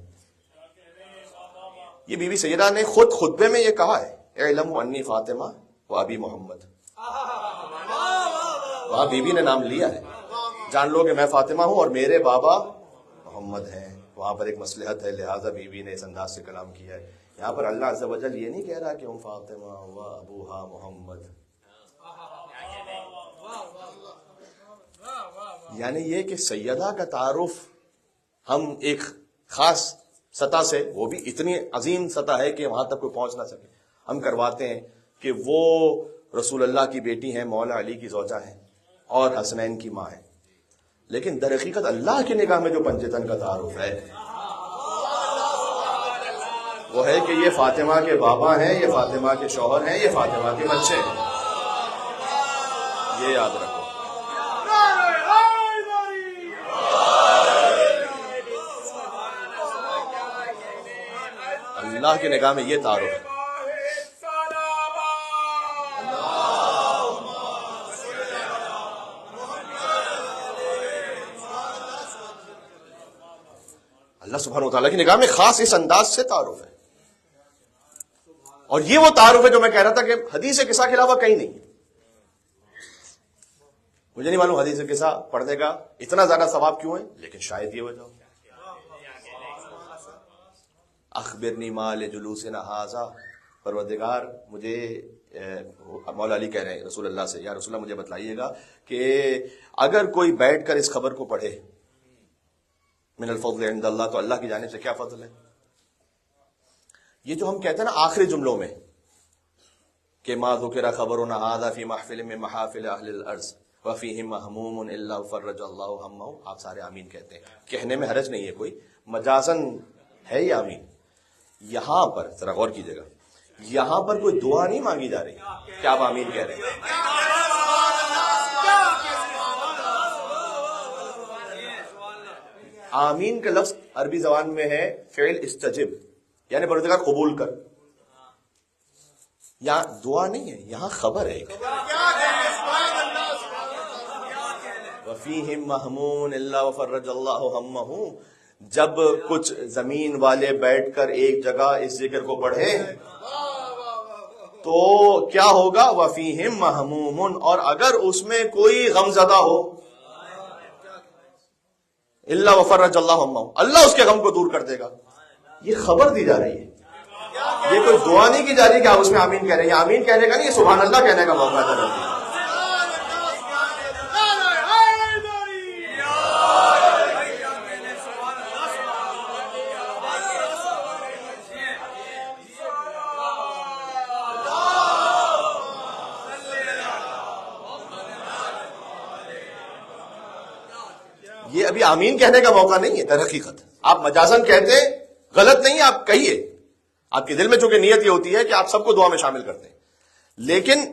یہ بی بی سیدہ نے خود خطبے میں یہ کہا ہے اعلموا انی فاطمہ و ابی محمد. وہاں بی بی نے نام لیا ہے، جان لو کہ میں فاطمہ ہوں اور میرے بابا محمد ہیں. وہاں پر ایک مصلحت ہے، لہٰذا بی بی نے اس انداز سے کلام کیا ہے. یہاں پر اللہ عز و جل یہ نہیں کہہ رہا کہ ہم فاطمہ و ابوہا محمد، یعنی یہ کہ سیدہ کا تعارف ہم ایک خاص سطح سے، وہ بھی اتنی عظیم سطح ہے کہ وہاں تک کوئی پہنچ نہ سکے، ہم کرواتے ہیں کہ وہ رسول اللہ کی بیٹی ہیں، مولا علی کی زوجہ ہیں اور حسنین کی ماں ہیں. لیکن در حقیقت اللہ کی نگاہ میں جو پنجتن کا تعارف ہے وہ ہے کہ یہ فاطمہ کے بابا ہیں، یہ فاطمہ کے شوہر ہیں، یہ فاطمہ کے بچے ہیں. یہ یاد رکھو. اللہ کی نگاہ میں یہ تعارف ہے. اللہ سبحانہ و تعالیٰ کی نگاہ میں خاص اس انداز سے تعارف ہے. اور یہ وہ تعارف ہے جو میں کہہ رہا تھا کہ حدیث قصہ کے علاوہ کہیں نہیں. مجھے نہیں معلوم حدیث قصہ پڑھنے کا اتنا زیادہ ثواب کیوں ہے، لیکن شاید یہ وجہ ہو. اخبرنی مال جلوسنا ھذا، پروردگار مجھے، مولا علی کہہ رہے ہیں رسول اللہ سے، یا رسول اللہ مجھے بتلائیے گا کہ اگر کوئی بیٹھ کر اس خبر کو پڑھے من الفضل عند اللہ، تو اللہ کی جانب سے کیا فضل ہے. یہ جو ہم کہتے ہیں نا آخری جملوں میں کہ ما ذکر خبرنا ھذا فی محفل من محافل اہل الارض وفیہم مہموم الا فرج اللہ ہمہ، آپ سارے آمین کہتے ہیں، کہنے میں حرج نہیں ہے، کوئی مجازن ہے یہ آمین. یہاں پر ذرا غور کیجیے گا، یہاں پر کوئی دعا نہیں مانگی جا رہی کہ آپ آمین کہہ رہے ہیں. آمین کا لفظ عربی زبان میں ہے فعل استجب، یعنی پروردگار قبول کر. یہاں دعا نہیں ہے، یہاں خبر ہے. وفیہم مہمون الا وفرج اللہ ہمہ، جب کچھ زمین والے بیٹھ کر ایک جگہ اس ذکر کو پڑھیں تو کیا ہوگا، وفیہم مہموم، اور اگر اس میں کوئی غم زدہ ہو الا وفرج اللہ ہمہ، اللہ اس کے غم کو دور کر دے گا. یہ خبر دی جا رہی ہے، یہ کوئی دعا نہیں کی جا رہی کہ آپ اس میں آمین کہہ رہے ہیں. آمین کہنے کا نہیں، یہ سبحان اللہ کہنے کا موقع ہے. یہ ابھی آمین کہنے کا موقع نہیں ہے. در حقیقت آپ مجازن کہتے ہیں، غلط نہیں، آپ کہیے، آپ کے دل میں چونکہ نیت یہ ہوتی ہے کہ آپ سب کو دعا میں شامل کرتے ہیں. لیکن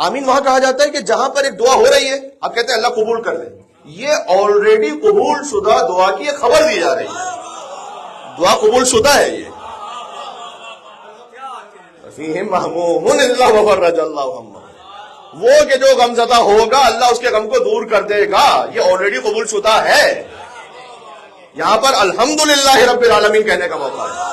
آمین وہاں کہا جاتا ہے کہ جہاں پر ایک دعا ہو رہی ہے، آپ کہتے ہیں اللہ قبول کر لے. یہ آلریڈی قبول شدہ دعا کی ایک خبر دی جا رہی ہے، دعا قبول شدہ ہے. یہ فیہم مہموم الا وفرج اللہ ہمہ، وہ کہ جو غم زدہ ہوگا اللہ اس کے غم کو دور کر دے گا، یہ آلریڈی قبول شدہ ہے. یہاں پر الحمدللہ رب العالمین کہنے کا موقع ہے.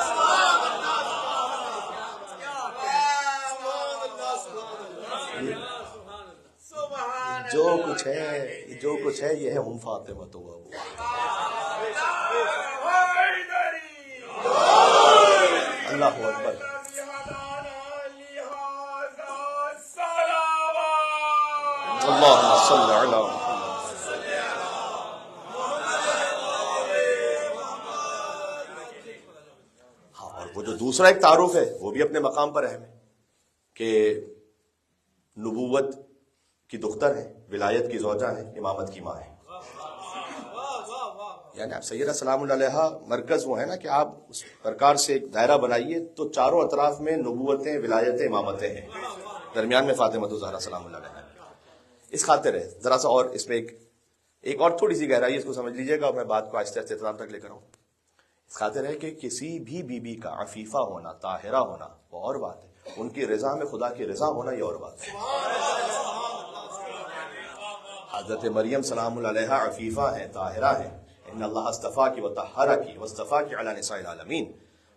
جو کچھ ہے یہ ہے ہم فاطمہ تو اللہ اکبر. اللہم صلی علی محمد. ہاں، اور وہ جو دوسرا ایک تعارف ہے وہ بھی اپنے مقام پر اہم ہے کہ نبوت کی دختر ہیں، ولایت کی زوجہ ہیں، امامت کی ماں ہیں. یعنی آپ سیدہ سلام اللہ علیہا مرکز وہ ہے نا کہ آپ اس پرکار سے ایک دائرہ بنائیے تو چاروں اطراف میں نبوتیں، ولایتیں، امامتیں ہیں، درمیان میں فاطمہ الزہرا سلام اللہ علیہا. اس خاطر ہے ذرا سا اور اس میں ایک اور تھوڑی سی گہرائی اس کو سمجھ لیجئے گا، میں بات کو آہستہ آہستہ اختتام تک لے کر آؤں. اس خاطر ہے کہ کسی بھی بیوی کا عفیفہ ہونا، طاہرہ ہونا وہ اور بات ہے، ان کی رضا میں خدا کی رضا ہونا یہ اور بات ہے. حضرت مریم سلام اللہ علیہا عفیفہ ہیں، طاہرہ ہیں. ان اللہ اصطفاکی وطہرکی واصطفاکی علی نساء العالمین،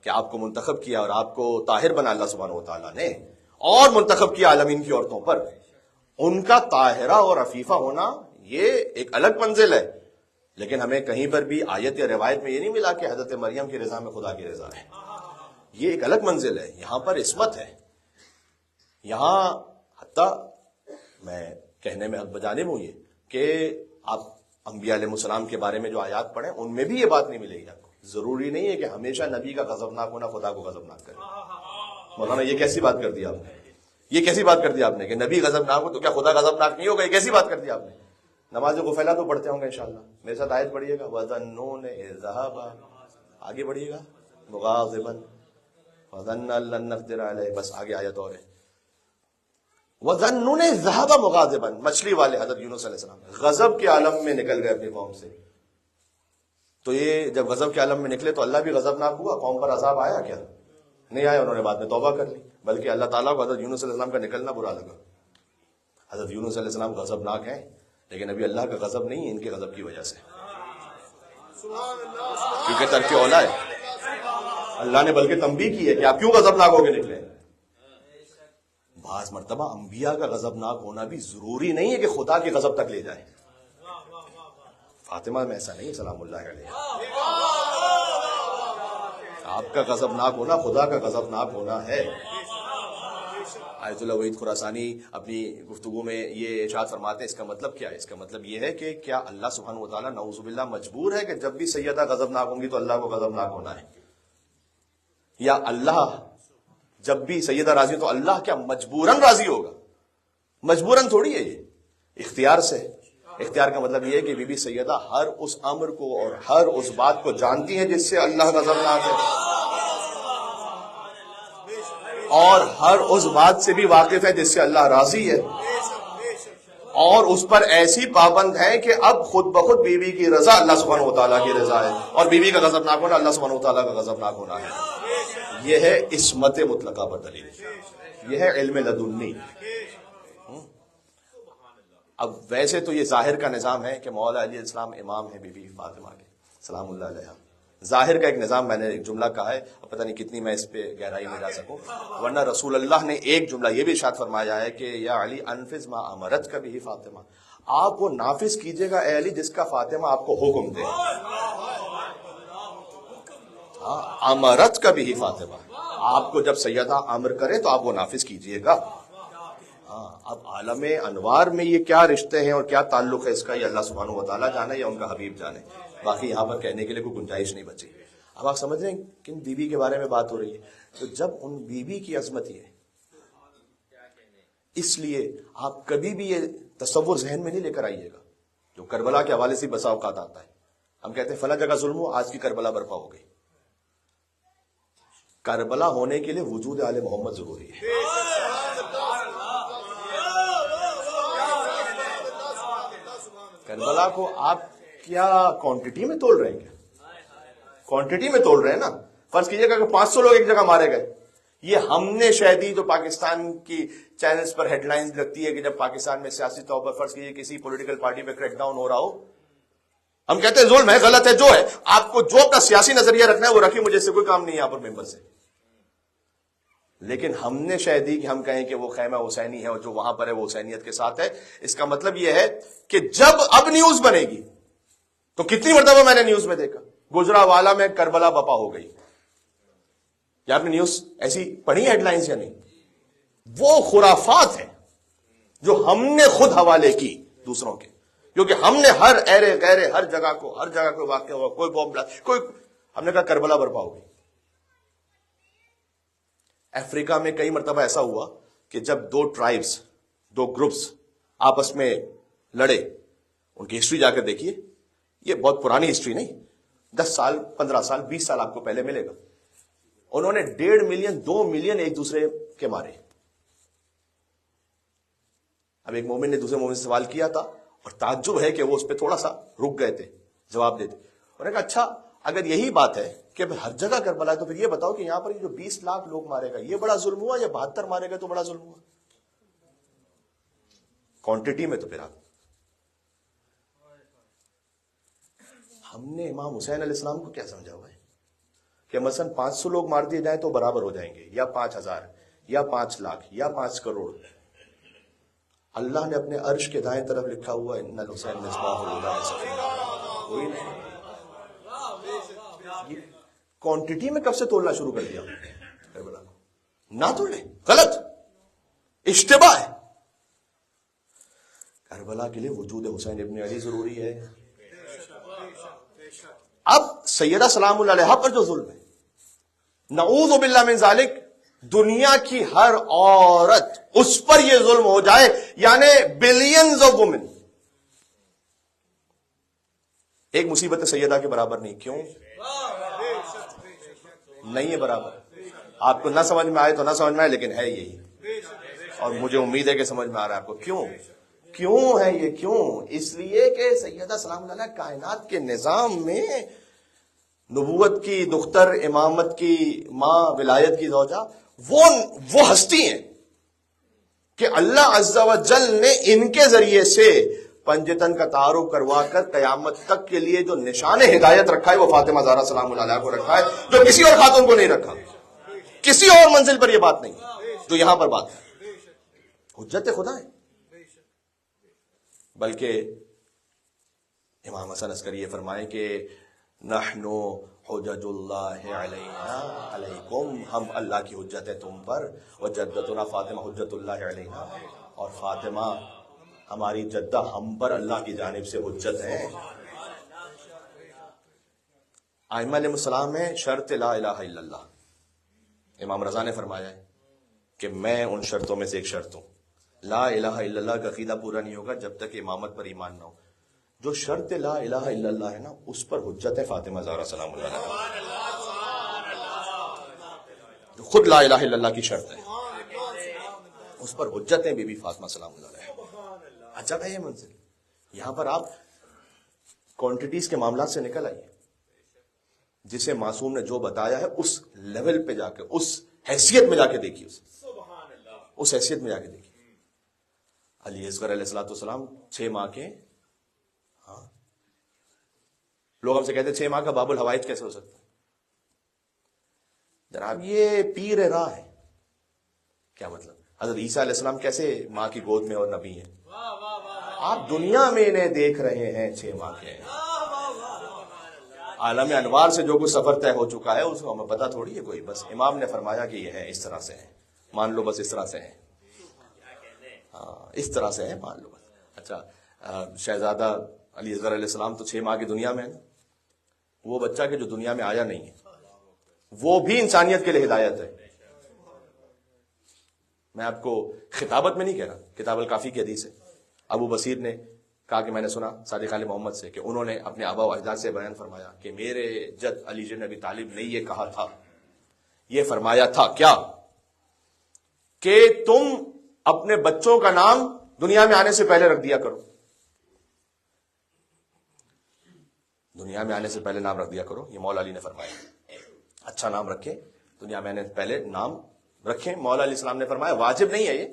کہ آپ کو منتخب کیا اور آپ کو طاہر بنا اللہ سبحانہ و تعالیٰ نے، اور منتخب کیا عالمین کی عورتوں پر. ان کا طاہرہ اور عفیفہ ہونا یہ ایک الگ منزل ہے، لیکن ہمیں کہیں پر بھی آیت یا روایت میں یہ نہیں ملا کہ حضرت مریم کی رضا میں خدا کی رضا ہے. یہ ایک الگ منزل ہے. یہاں پر عصمت ہے. یہاں حتیٰ میں کہنے میں حق بجانب ہوں یہ کہ آپ انبیاء علیہ السلام کے بارے میں جو آیات پڑھیں ان میں بھی یہ بات نہیں ملے گی آپ کو. ضروری نہیں ہے کہ ہمیشہ نبی کا غضبناک ہونا خدا کو غضبناک کرے. مولانا یہ کیسی بات کر دی آپ نے، یہ کیسی بات کر دی آپ نے کہ نبی غضبناک ہو تو کیا خدا غضبناک نہیں ہوگا؟ یہ کیسی بات کر دی آپ نے. نماز غفیلہ تو پڑھتے ہوں گے انشاءاللہ، میرے ساتھ آیت پڑھیے گا. وَظَنُّونَ إِذْ ذَهَبَ، آگے پڑھیے گا. مُغَاضِبًا وَظَنَّ أَن لَّن نَّقْدِرَ عَلَيْهِ، بس آگے آیت اور ہے. وَظَنُّونَ إِذْ ذَهَبَ مُغَاضِبًا، مچھلی والے حضرت یونس علیہ السلام غضب کے عالم میں نکل گئے اپنی قوم سے. تو یہ جب غضب کے عالم میں نکلے تو اللہ بھی غضبناک ہوا، قوم پر عذاب آیا کیا؟ نہیں آیا. انہوں نے بعد میں توبہ کر لی، بلکہ اللہ تعالیٰ کو حضرت یونس علیہ السلام کا نکلنا برا لگا. حضرت یونس علیہ السلام غضبناک ہیں، لیکن ابھی اللہ کا غضب نہیں ہے ان کے غضب کی وجہ سے، کیونکہ ترک اولا ہے. اللہ نے بلکہ تنبیہ کی ہے کہ آپ کیوں غضبناک ہو کے نکلے. بعض مرتبہ انبیاء کا غضبناک ہونا بھی ضروری نہیں ہے کہ خدا کے غضب تک لے جائے. فاطمہ میں ایسا نہیں سلام اللہ علیہ. آپ کا غضبناک ہونا خدا کا غضبناک ہونا ہے. آیت اللہ وحید خراسانی اپنی گفتگو میں یہ ارشاد فرماتے ہیں اس کا مطلب کیا ہے؟ اس کا مطلب یہ ہے کہ کیا اللہ سبحانہ و تعالیٰ نعوذ باللہ مجبور ہے کہ جب بھی سیدہ غضبناک ہوں گی تو اللہ کو غضبناک ہونا ہے؟ یا اللہ جب بھی سیدہ راضی تو اللہ کیا مجبوراً راضی ہوگا؟ مجبوراً تھوڑی ہے، یہ اختیار سے. اختیار کا مطلب یہ ہے کہ بی بی سیدہ ہر اس امر کو اور ہر اس بات کو جانتی ہیں جس سے اللہ غضبناک ہے، اور ہر اس بات سے بھی واقف ہے جس سے اللہ راضی ہے، اور اس پر ایسی پابند ہے کہ اب خود بخود بیوی کی رضا اللہ سبحانہ و تعالیٰ کی رضا ہے، اور بیوی کا غضبناک ہونا اللہ سبحانہ و تعالیٰ کا غضبناک ہونا ہے. یہ ہے عصمت مطلقہ پر دلیل، یہ ہے علم لدنی. اب ویسے تو یہ ظاہر کا نظام ہے کہ مولا علیہ السلام امام ہے بی بی فاطمہ کے سلام اللہ علیہ. ظاہر کا ایک نظام، میں نے ایک جملہ کہا ہے، پتہ نہیں کتنی میں اس پہ گہرائی میں جا سکوں، ورنہ رسول اللہ نے ایک جملہ یہ بھی ارشاد فرمایا ہے کہ یا علی انفذ ما امرت کا بھی فاطمہ، آپ وہ نافذ کیجئے گا اے علی جس کا فاطمہ آپ کو حکم دے. امرت کا بھی فاطمہ، آپ کو جب سیدہ امر کرے تو آپ وہ نافذ کیجئے گا. اب عالم انوار میں یہ کیا رشتے ہیں اور کیا تعلق ہے اس کا، یہ اللہ سبحانہ و تعالیٰ جانے یا ان کا حبیب جانے. باقی یہاں پر کہنے کے لیے کوئی گنجائش نہیں بچی. اب آپ سمجھ رہے ہیں کن بیوی کے بارے میں بات ہو رہی ہے. تو جب ان بیوی کی عظمت یہ ہے، اس لیے آپ کبھی بھی یہ تصور ذہن میں نہیں لے کر آئیے گا جو کربلا کے حوالے سے بسا اوقات آتا ہے. ہم کہتے ہیں فلاں جگہ ظلم ہو، آج کی کربلا برپا ہو گئی. کربلا ہونے کے لیے وجود آل محمد ضروری ہے. کربلا کو آپ کیا کوانٹٹی میں تول رہے ہیں؟ کیا کوانٹٹی میں تول رہے ہیں نا. فرض کیجئے گا کہ 500 لوگ ایک جگہ مارے گئے، یہ ہم نے شاید تو پاکستان کی چینلز پر ہیڈ لائنز لگتی ہے کہ جب پاکستان میں سیاسی طور پر فرض کیجئے کسی پولیٹیکل پارٹی پہ کریک ڈاؤن ہو رہا ہو، ہم کہتے ہیں ظلم ہے، غلط ہے، جو ہے آپ کو جو اپنا سیاسی نظریہ رکھنا ہے وہ رکھیں، مجھے اس سے کوئی کام نہیں ہے یہاں پر ممبر سے. لیکن ہم نے شاید کہ ہم کہیں کہ وہ خیمہ حسینی ہے اور جو وہاں پر ہے وہ حسینیت کے ساتھ ہے. اس کا مطلب یہ ہے کہ جب اب نیوز بنے گی تو کتنی مرتبہ میں نے نیوز میں دیکھا گجرانوالہ میں کربلا بپا ہو گئی. یا آپ نے نیوز ایسی پڑھی ہیڈ لائنز یا نہیں؟ وہ خرافات ہیں جو ہم نے خود حوالے کی دوسروں کے، کیونکہ ہم نے ہر ایرے غیرے ہر جگہ کو واقع ہوا، کوئی بوم بلاسٹ، کوئی، ہم نے کہا کربلا برپا ہو گئی. افریقہ میں کئی مرتبہ ایسا ہوا کہ جب 2 ٹرائبز 2 گروپس آپس میں لڑے، ان کی ہسٹری جا کر دیکھیے، یہ بہت پرانی ہسٹری نہیں، 10 سال 15 سال 20 سال آپ کو پہلے ملے گا. انہوں نے 1.5 ملین 2 ملین ایک دوسرے کے مارے. اب ایک مومن نے دوسرے مومن سے سوال کیا تھا اور تعجب ہے کہ وہ اس پہ تھوڑا سا رک گئے تھے جواب دیتے. انہوں نے کہا اچھا اگر یہی بات ہے کہ ہر جگہ کربلا ہے تو پھر یہ بتاؤ کہ یہاں پر جو 20 لاکھ لوگ مارے گا یہ بڑا ظلم ہوا یا 72 مارے گا تو بڑا ظلم ہوا؟ کوانٹٹی میں تو پھر آپ ہم نے امام حسین علیہ السلام کو کیا سمجھا ہوا ہے کہ مثلا 500 لوگ مار دیے جائیں تو برابر ہو جائیں گے، یا 5000 یا 5 لاکھ یا 5 کروڑ. اللہ نے اپنے عرش کے دائیں طرف لکھا ہوا ان الحسین مصباح الہدی، کوئی نہیں. کوانٹٹی میں کب سے تولنا شروع کر دیا؟ نہ تولے، غلط اشتباہ ہے. کربلا کے لیے وجود حسین ابن علی ضروری ہے. اب سیدہ سلام اللہ علیہا پر جو ظلم ہے، نعوذ باللہ من ذالک، دنیا کی ہر عورت اس پر یہ ظلم ہو جائے، یعنی بلینز آف وومن، ایک مصیبت سیدہ کے برابر نہیں. کیوں نہیں ہے برابر؟ آپ کو نہ سمجھ میں آئے تو نہ سمجھ میں آئے، لیکن ہے یہی، اور مجھے امید ہے کہ سمجھ میں آ رہا ہے آپ کو. کیوں ہے یہ؟ کیوں؟ اس لیے کہ سیدہ سلام اللہ علیہا کائنات کے نظام میں نبوت کی دختر، امامت کی ماں، ولایت کی زوجہ، وہ ہستی ہیں کہ اللہ عز و جل نے ان کے ذریعے سے پنجتن کا تعارف کروا کر قیامت تک کے لیے جو نشان ہدایت رکھا ہے وہ فاطمہ زہرا سلام اللہ علیہا کو رکھا ہے، جو کسی اور خاتون کو نہیں رکھا. کسی اور منزل پر یہ بات نہیں جو یہاں پر بات ہے. حجت خدا ہے. بلکہ امام حسن عسکری یہ فرمائے کہ نحنو حجج اللہ علینا علیکم، ہم اللہ کی حجت ہے تم پر، وجدتنا فاطمہ حجت اللہ علینا، اور فاطمہ ہماری جدہ ہم پر اللہ کی جانب سے حجت ہے. ائمہ علیہ السلام میں شرط لا الہ الا اللہ. امام رضا نے فرمایا ہے کہ میں ان شرطوں میں سے ایک شرط ہوں. لا الہ الا اللہ کا عقیدہ پورا نہیں ہوگا جب تک امامت پر ایمان نہ ہو. جو شرط لا الہ الا اللہ ہے نا، اس پر حجت ہے فاطمہ زہرا سلام اللہ علیہا، جو خود لا الہ الا اللہ کی شرط ہے، اس پر حجت ہے بی بی فاطمہ سلام اللہ علیہا. عجب ہے یہ منزل. یہاں پر آپ کوانٹٹیز کے معاملات سے نکل آئیے. جسے معصوم نے جو بتایا ہے اس لیول پہ جا کے، اس حیثیت میں جا کے دیکھیے، اس حیثیت میں جا کے دیکھیے. علی اصغر علیہ السلام 6 ماہ کے، ہاں لوگ ہم سے کہتے ہیں 6 ماہ کا باب الحوائج کیسے ہو سکتا ہے؟ جناب یہ پیر راہ ہے. کیا مطلب؟ حضرت عیسیٰ علیہ السلام کیسے ماں کی گود میں اور نبی ہیں؟ آپ دنیا میں انہیں دیکھ رہے ہیں 6 ماہ کے. عالم انوار سے جو کچھ سفر طے ہو چکا ہے اس کو ہمیں پتہ تھوڑی ہے کوئی. بس امام نے فرمایا کہ یہ ہے، اس طرح سے ہے، مان لو بس اس طرح سے ہے. ہاں اس طرح سے ہے، مان لو بس. اچھا شہزادہ علی اصغر علیہ السلام تو 6 ماہ کی دنیا میں ہے نا. وہ بچہ کہ جو دنیا میں آیا نہیں ہے وہ بھی انسانیت کے لیے ہدایت ہے. میں آپ کو خطابت میں نہیں کہہ رہا، کتاب الکافی کی حدیث ہے. ابو بصیر نے کہا کہ میں نے سنا صادق علی محمد سے کہ انہوں نے اپنے آبا و اجداد سے بیان فرمایا کہ میرے جد علی بن ابی طالب نے یہ کہا تھا، یہ فرمایا تھا کیا کہ تم اپنے بچوں کا نام دنیا میں آنے سے پہلے رکھ دیا کرو. دنیا میں آنے سے پہلے نام رکھ دیا کرو. یہ مولا علی نے فرمایا. اچھا نام رکھیں، دنیا میں آنے سے پہلے نام رکھیں. مولا علیہ السلام نے فرمایا واجب نہیں ہے یہ،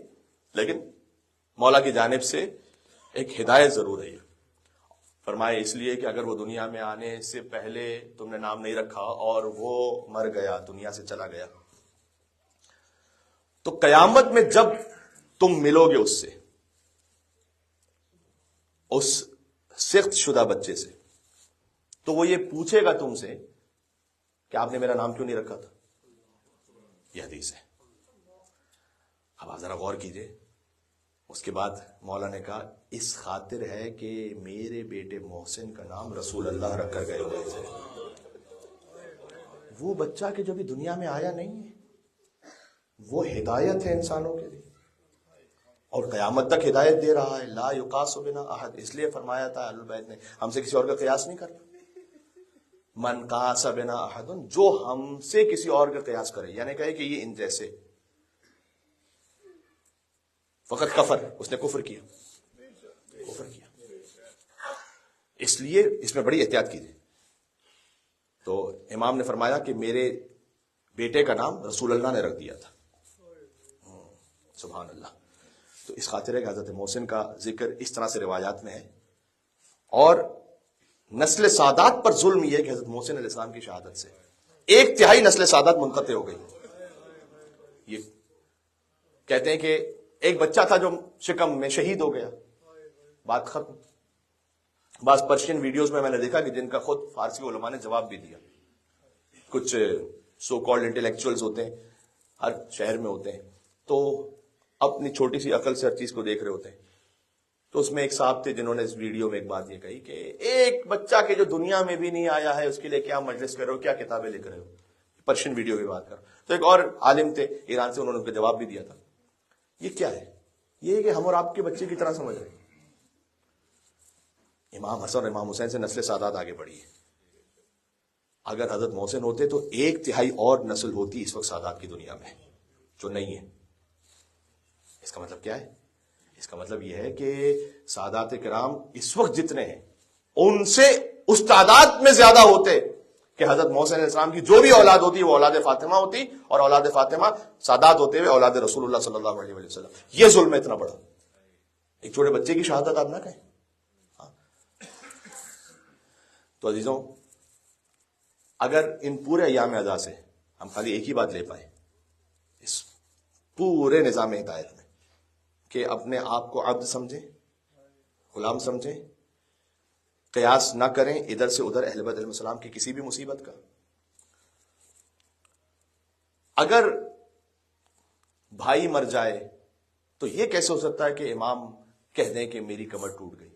لیکن مولا کی جانب سے ایک ہدایت ضرور ہے. یہ فرمایا اس لیے کہ اگر وہ دنیا میں آنے سے پہلے تم نے نام نہیں رکھا اور وہ مر گیا، دنیا سے چلا گیا، تو قیامت میں جب تم ملو گے اس سے، اس سخت شدہ بچے سے، تو وہ یہ پوچھے گا تم سے کہ آپ نے میرا نام کیوں نہیں رکھا تھا. یہ حدیث ہے. اب آپ ذرا غور کیجئے. اس کے بعد مولا نے کہا اس خاطر ہے کہ میرے بیٹے محسن کا نام رسول اللہ رکھ کر گئے ہوئے تھے. وہ بچہ کہ جو بھی دنیا میں آیا نہیں ہے، وہ ہدایت ہے انسانوں کے لیے اور قیامت تک ہدایت دے رہا ہے. لا یقاس بنا احد، اس لیے فرمایا تھا اہل بیت نے ہم سے کسی اور کا قیاس نہیں کرنا. من قاس بنا احد، جو ہم سے کسی اور کا قیاس کرے، یعنی کہے کہ یہ ان جیسے، فقط کفر، اس نے کفر کیا، کفر کیا۔ اس لیے اس میں بڑی احتیاط کیجیے۔ تو امام نے فرمایا کہ میرے بیٹے کا نام رسول اللہ نے رکھ دیا تھا، سبحان اللہ۔ تو اس خاطر ہے کہ حضرت محسن کا ذکر اس طرح سے روایات میں ہے، اور نسل سادات پر ظلم یہ ہے کہ حضرت محسن علیہ السلام کی شہادت سے 1/3 نسل سادات منقطع ہو گئی۔ یہ کہتے ہیں کہ ایک بچہ تھا جو شکم میں شہید ہو گیا، بات ختم۔ بعض پرشین ویڈیوز میں نے دیکھا کہ جن کا خود فارسی علماء نے جواب بھی دیا، کچھ سو کالڈ انٹلیکچوئلز ہوتے ہیں، ہر شہر میں ہوتے ہیں، تو اپنی چھوٹی سی عقل سے ہر چیز کو دیکھ رہے ہوتے ہیں۔ تو اس میں ایک صاحب تھے جنہوں نے اس ویڈیو میں ایک بات یہ کہی کہ ایک بچہ کے جو دنیا میں بھی نہیں آیا ہے اس کے لیے کیا مجلس کر رہے ہو، کیا کتابیں لکھ رہے ہو، پرشین ویڈیو کی بات کر۔ تو ایک اور عالم تھے ایران سے، انہوں نے ان کا جواب بھی دیا تھا۔ یہ کیا ہے؟ یہ کہ ہم اور آپ کے بچے کی طرح سمجھ رہے ہیں۔ امام حسن اور امام حسین سے نسل سادات آگے بڑھی ہے۔ اگر حضرت محسن ہوتے تو 1/3 اور نسل ہوتی اس وقت سادات کی دنیا میں، جو نہیں ہے۔ اس کا مطلب کیا ہے؟ اس کا مطلب یہ ہے کہ سادات کرام اس وقت جتنے ہیں ان سے اس تعداد میں زیادہ ہوتے کہ حضرت محسن علیہ السلام کی جو بھی اولاد ہوتی وہ اولاد فاطمہ ہوتی، اور اولاد فاطمہ سادات ہوتے ہوئے اولاد رسول اللہ صلی اللہ علیہ وسلم۔ یہ ظلم ہے اتنا بڑا، ایک چھوٹے بچے کی شہادت آپ نہ کہیں۔ تو عزیزوں، اگر ان پورے ایام اعزاز سے ہم خالی ایک ہی بات لے پائیں اس پورے نظام ہدایت میں، کہ اپنے آپ کو عبد سمجھیں، غلام سمجھیں، قیاس نہ کریں ادھر سے ادھر اہل بیت علیہ السلام کی کسی بھی مصیبت کا۔ اگر بھائی مر جائے تو یہ کیسے ہو سکتا ہے کہ امام کہہ دیں کہ میری کمر ٹوٹ گئی؟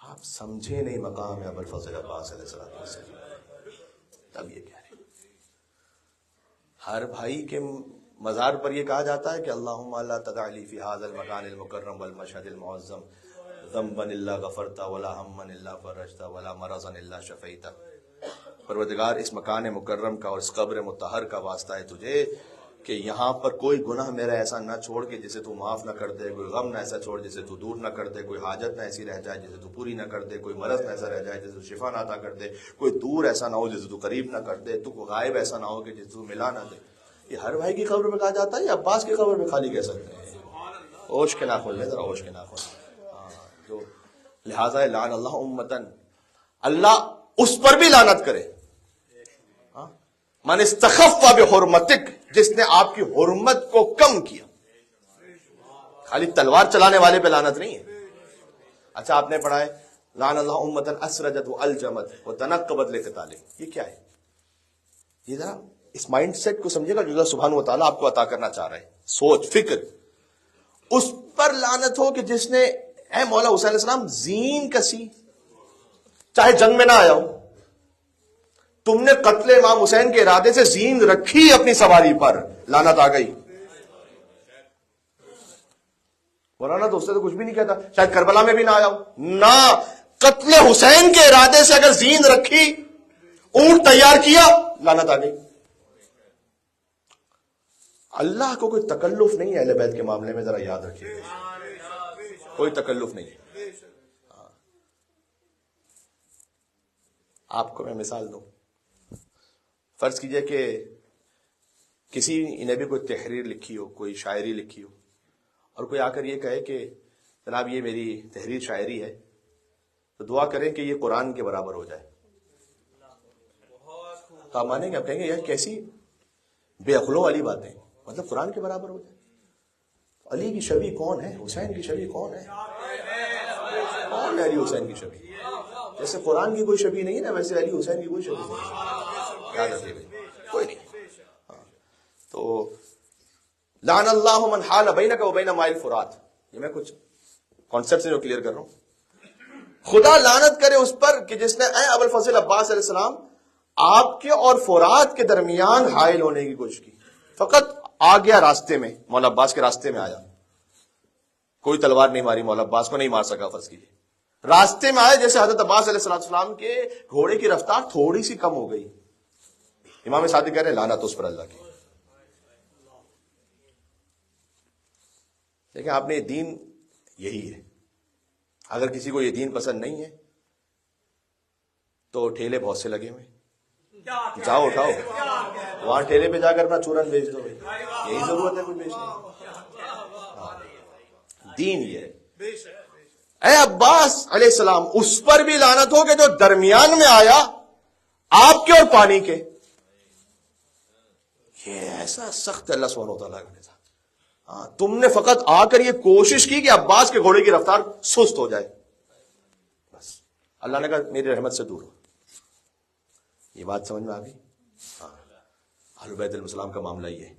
آپ سمجھے نہیں مقام ابوالفضل عباس علیہ السلام، تب یہ کہہ رہے ہیں۔ ہر بھائی کے مزار پر یہ کہا جاتا ہے کہ اللہم لا تدع لی فی ھذا المکان المکرم والمشہد المعظم ذنبا الا غفرتا ولا ہما الا فرجتا ولا مرضا الا شفیتا۔ پروردگار اس مکان مکرم کا اور اس قبر مطہر کا واسطہ ہے تجھے کہ یہاں پر کوئی گناہ میرا ایسا نہ چھوڑ کے جسے تو معاف نہ کر دے، کوئی غم نہ ایسا چھوڑ جسے تو دور نہ کر دے، کوئی حاجت نہ ایسی رہ جائے جسے تو پوری نہ کر دے، کوئی مرض نہ ایسا رہ جائے جسے تو شفا نہ عطا کر دے، کوئی دور ایسا نہ ہو جسے تو قریب نہ کر دے، تو غائب ایسا نہ ہو کہ جسے تو ملا نہ دے۔ یہ ہر بھائی کی قبر میں کہا جاتا ہے یا عباس کی قبر میں خالی کہہ سکتے ہیں؟ ہوش کے ناخن لیں ذرا، ہوش کے ناخن۔ جو لہٰذا لعن اللہ امتن، اللہ اس پر بھی لعنت کرے من استخف بحرمتک، جس نے آپ کی حرمت کو کم کیا۔ خالی تلوار چلانے والے پہ لعنت نہیں ہے۔ اچھا آپ نے پڑھا ہے لعن اللہ امتن اسرجت والجمت وتنقبت لقتال، یہ کیا ہے؟ یہ ذرا اس مائنڈ سیٹ کو سمجھے گا جو اللہ سبحانہ و تعالیٰ آپ کو عطا کرنا چاہ رہے ہیں، سوچ فکر۔ اس پر لعنت ہو کہ جس نے اے مولا حسین علیہ السلام زین کسی، چاہے جنگ میں نہ آیا ہو، تم نے قتل امام حسین کے ارادے سے زین رکھی اپنی سواری پر، لعنت آ گئی۔ مولانا تو اس سے تو کچھ بھی نہیں کہتا، شاید کربلا میں بھی نہ آیا ہو، نہ قتل حسین کے ارادے سے اگر زین رکھی، اونٹ تیار کیا، لعنت آ گئی۔ اللہ کو کوئی تکلف نہیں ہے اہل بیت کے معاملے میں، ذرا یاد رکھیے، کوئی تکلف نہیں ہے۔ آپ کو میں مثال دوں، فرض کیجئے کہ کسی نے بھی کوئی تحریر لکھی ہو، کوئی شاعری لکھی ہو، اور کوئی آ کر یہ کہے کہ جناب یہ میری تحریر شاعری ہے، تو دعا کریں کہ یہ قرآن کے برابر ہو جائے۔ تو آپ مانیں گے؟ آپ کہیں گے یار کیسی بے عقلوں والی باتیں، مطلب قرآن کے برابر ہو جائے۔ علی کی شبیہ کون ہے؟ حسین کی شبیہ کون ہے؟ کون ہے علی حسین کی شبیہ؟ جیسے قرآن کی کوئی شبیہ نہیں ہے نا، ویسے علی حسین کی کوئی شبیہ نہیں، یاد رکھیے بھائی، کوئی نہیں۔ تو لعن اللہ من حال بینک و بین ماء الفرات، یہ میں کچھ کانسیپٹ سے جو کلیئر کر رہا ہوں۔ خدا لعنت کرے اس پر کہ جس نے اے ابوالفضل عباس علیہ السلام آپ کے اور فرات کے درمیان حائل ہونے کی کوشش کی، فقط آ گیا راستے میں، مولا عباس کے راستے میں آیا، کوئی تلوار نہیں ماری، مولا عباس کو نہیں مار سکا فرض کیجیے، راستے میں آئے جیسے حضرت عباس علیہ السلام کے گھوڑے کی رفتار تھوڑی سی کم ہو گئی. امام صادق کہہ رہے ہیں لعنت اس پر اللہ کی. دیکھیں آپ نے یہ دین یہی ہے. اگر کسی کو یہ دین پسند نہیں ہے تو ٹھیلے بہت سے لگے ہوئے, جاؤ اٹھاؤ وہاں ٹھیلے پہ جا کر اپنا چورن بیچ دو, یہی ضرورت ہے کچھ بیچنے کی. دین یہ ہے. اے عباس علیہ السلام اس پر بھی لعنت ہو کہ جو درمیان میں آیا آپ کے اور پانی کے. یہ ایسا سخت اللہ سبحانہ وتعالیٰ کا نظام. تم نے فقط آ کر یہ کوشش کی کہ عباس کے گھوڑے کی رفتار سست ہو جائے, بس اللہ نے کہا میری رحمت سے دور ہو. یہ بات سمجھ میں آ گئی. اہل بیت علیہ السلام کا معاملہ یہ ہے.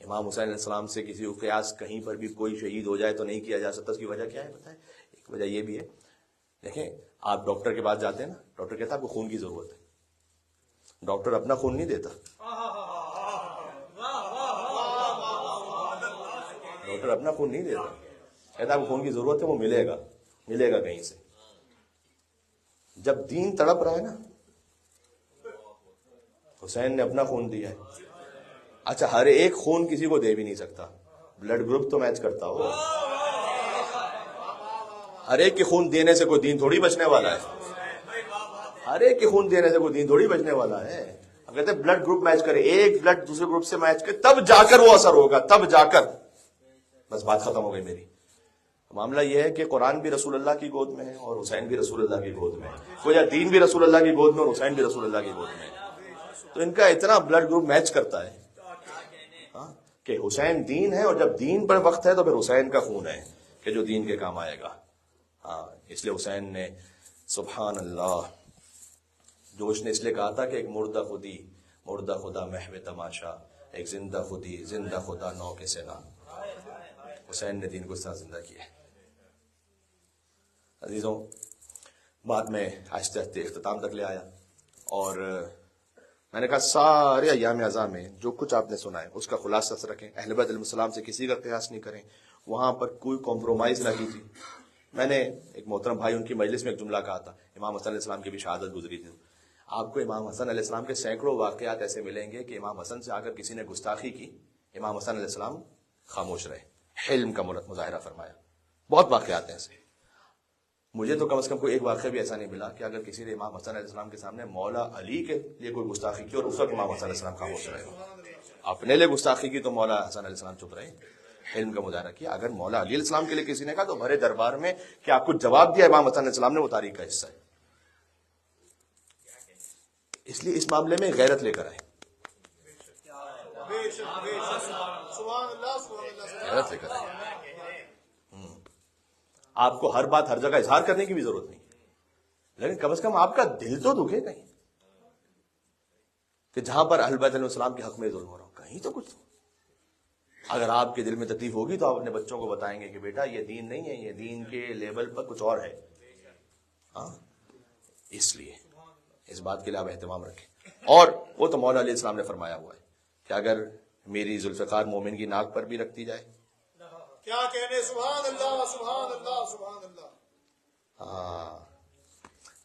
امام حسین علیہ السلام سے کسی کو قیاس کہیں پر بھی کوئی شہید ہو جائے تو نہیں کیا جا سکتا. اس کی وجہ کیا ہے بتائیں؟ ایک وجہ یہ بھی ہے, دیکھیں آپ ڈاکٹر کے پاس جاتے ہیں نا, ڈاکٹر کہتا ہے آپ کو خون کی ضرورت ہے. ڈاکٹر اپنا خون نہیں دیتا, ڈاکٹر اپنا خون نہیں دیتا, کہتا آپ کو خون کی ضرورت ہے, وہ ملے گا کہیں سے. جب دین تڑپ رہا ہے نا, حسین نے اپنا خون دیا ہے. اچھا ہر ایک خون کسی کو دے بھی نہیں سکتا, بلڈ گروپ تو میچ کرتا ہو. ہر ایک کے خون دینے سے کوئی دین تھوڑی بچنے والا ہے. ہر ایک کے خون دینے سے کوئی دین تھوڑی بچنے والا ہے. اب کہتے ہیں بلڈ گروپ میچ کرے, ایک بلڈ دوسرے گروپ سے میچ کرے تب جا کر وہ اثر ہوگا, تب جا کر. بس بات ختم ہو گئی میری. معاملہ یہ ہے کہ قرآن بھی رسول اللہ کی گود میں ہے اور حسین بھی رسول اللہ کی گود میں ہے. گویا دین بھی رسول اللہ کی گود میں اور حسین بھی رسول اللہ کی گود میں ہے. تو ان کا اتنا بلڈ گروپ میچ کرتا ہے کہ حسین دین ہے, اور جب دین پر وقت ہے تو پھر حسین کا خون ہے کہ جو دین کے کام آئے گا. اس لیے حسین نے سبحان اللہ جوش نے اس لیے کہا تھا کہ ایک مردہ خدا محو تماشا, ایک زندہ خدا نو کے سنا. حسین نے دین کو اس طرح زندہ کیا. عزیزوں, بعد میں آہستہ آہستہ اختتام تک لے آیا, اور میں نے کہا سارے ایام اعزاء میں جو کچھ آپ نے سنا ہے اس کا خلاصہ رکھیں. اہل بیت علیہ السلام سے کسی کا قیاس نہیں کریں, وہاں پر کوئی کمپرومائز نہ کیجیے. میں نے ایک محترم بھائی ان کی مجلس میں ایک جملہ کہا تھا, امام حسن علیہ السلام کی بھی شہادت گزری تھی. آپ کو امام حسن علیہ السلام کے سینکڑوں واقعات ایسے ملیں گے کہ امام حسن سے آ کر کسی نے گستاخی کی, امام حسن علیہ السلام خاموش رہے, حلم کا مظاہرہ فرمایا. بہت واقعات ہیں ایسے. مجھے تو کم از کم کوئی ایک واقعہ بھی ایسا نہیں ملا کہ اگر کسی نے امام حسن علیہ السلام کے سامنے مولا علی کے لیے کوئی گستاخی کی اور اس وقت امام حسن علیہ السلام خاموش رہے. اپنے لیے گستاخی کی تو مولا حسن علیہ السلام چپ رہے, علم کا مظاہرہ کیا. اگر مولا علی علیہ السلام کے لیے کسی نے کہا تو بھرے دربار میں کیا کچھ جواب دیا امام حسن علیہ السلام نے, وہ تاریخ کا حصہ ہے. اس لیے اس معاملے میں غیرت لے کر آئے, غیرت لے کر آئے. آپ کو ہر بات ہر جگہ اظہار کرنے کی بھی ضرورت نہیں, لیکن کم از کم آپ کا دل تو دکھے کہیں کہ جہاں پر اہل بیت علیہ السلام کے حق میں ظلم ہو رہا ہو, کہیں تو کچھ. اگر آپ کے دل میں تکلیف ہوگی تو آپ اپنے بچوں کو بتائیں گے کہ بیٹا یہ دین نہیں ہے, یہ دین کے لیول پر کچھ اور ہے. اس لیے اس بات کے لیے آپ اہتمام رکھیں. اور وہ تو مولا علیہ السلام نے فرمایا ہوا ہے کہ اگر میری ذوالفقار مومن کی ناک پر بھی رکھتی جائے, کیا کہنے, سبحان اللہ سبحان اللہ سبحان اللہ.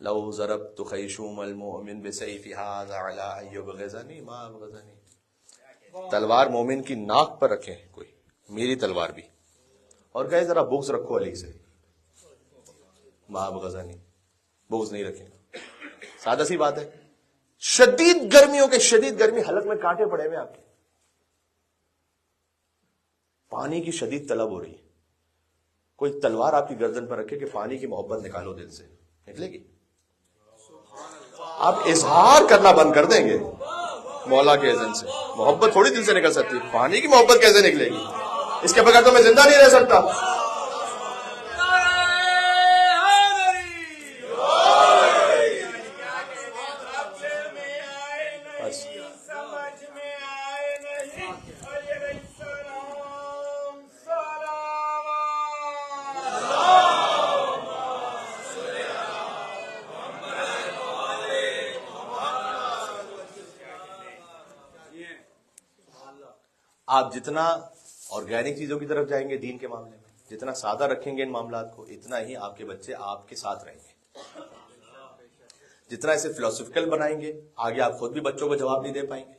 لو ضربت خیشوم المؤمن بسیف هذا على ان يبغضني ما ابغضني. تلوار مومن کی ناک پر رکھیں کوئی, میری تلوار بھی, اور کہے ذرا بغض رکھو علی سے, ما ابغضني, بغض نہیں رکھیں. سادہ سی بات ہے. شدید گرمیوں کے شدید گرمی, حلق میں کانٹے پڑے ہوئے آپ کے, پانی کی شدید طلب ہو رہی ہے, کوئی تلوار آپ کی گردن پر رکھے کہ پانی کی محبت نکالو دل سے, نکلے گی؟ آپ اظہار کرنا بند کر دیں گے مولا کے اذن سے, محبت تھوڑی دل سے نکل سکتی ہے, پانی کی محبت کیسے نکلے گی؟ اس کے بغیر تو میں زندہ نہیں رہ سکتا. آپ جتنا آرگینک چیزوں کی طرف جائیں گے دین کے معاملے میں, جتنا سادہ رکھیں گے ان معاملات کو اتنا ہی آپ کے بچے آپ کے ساتھ رہیں گے. جتنا اسے فلسفیکل بنائیں گے آگے آپ خود بھی بچوں کو جواب نہیں دے پائیں گے.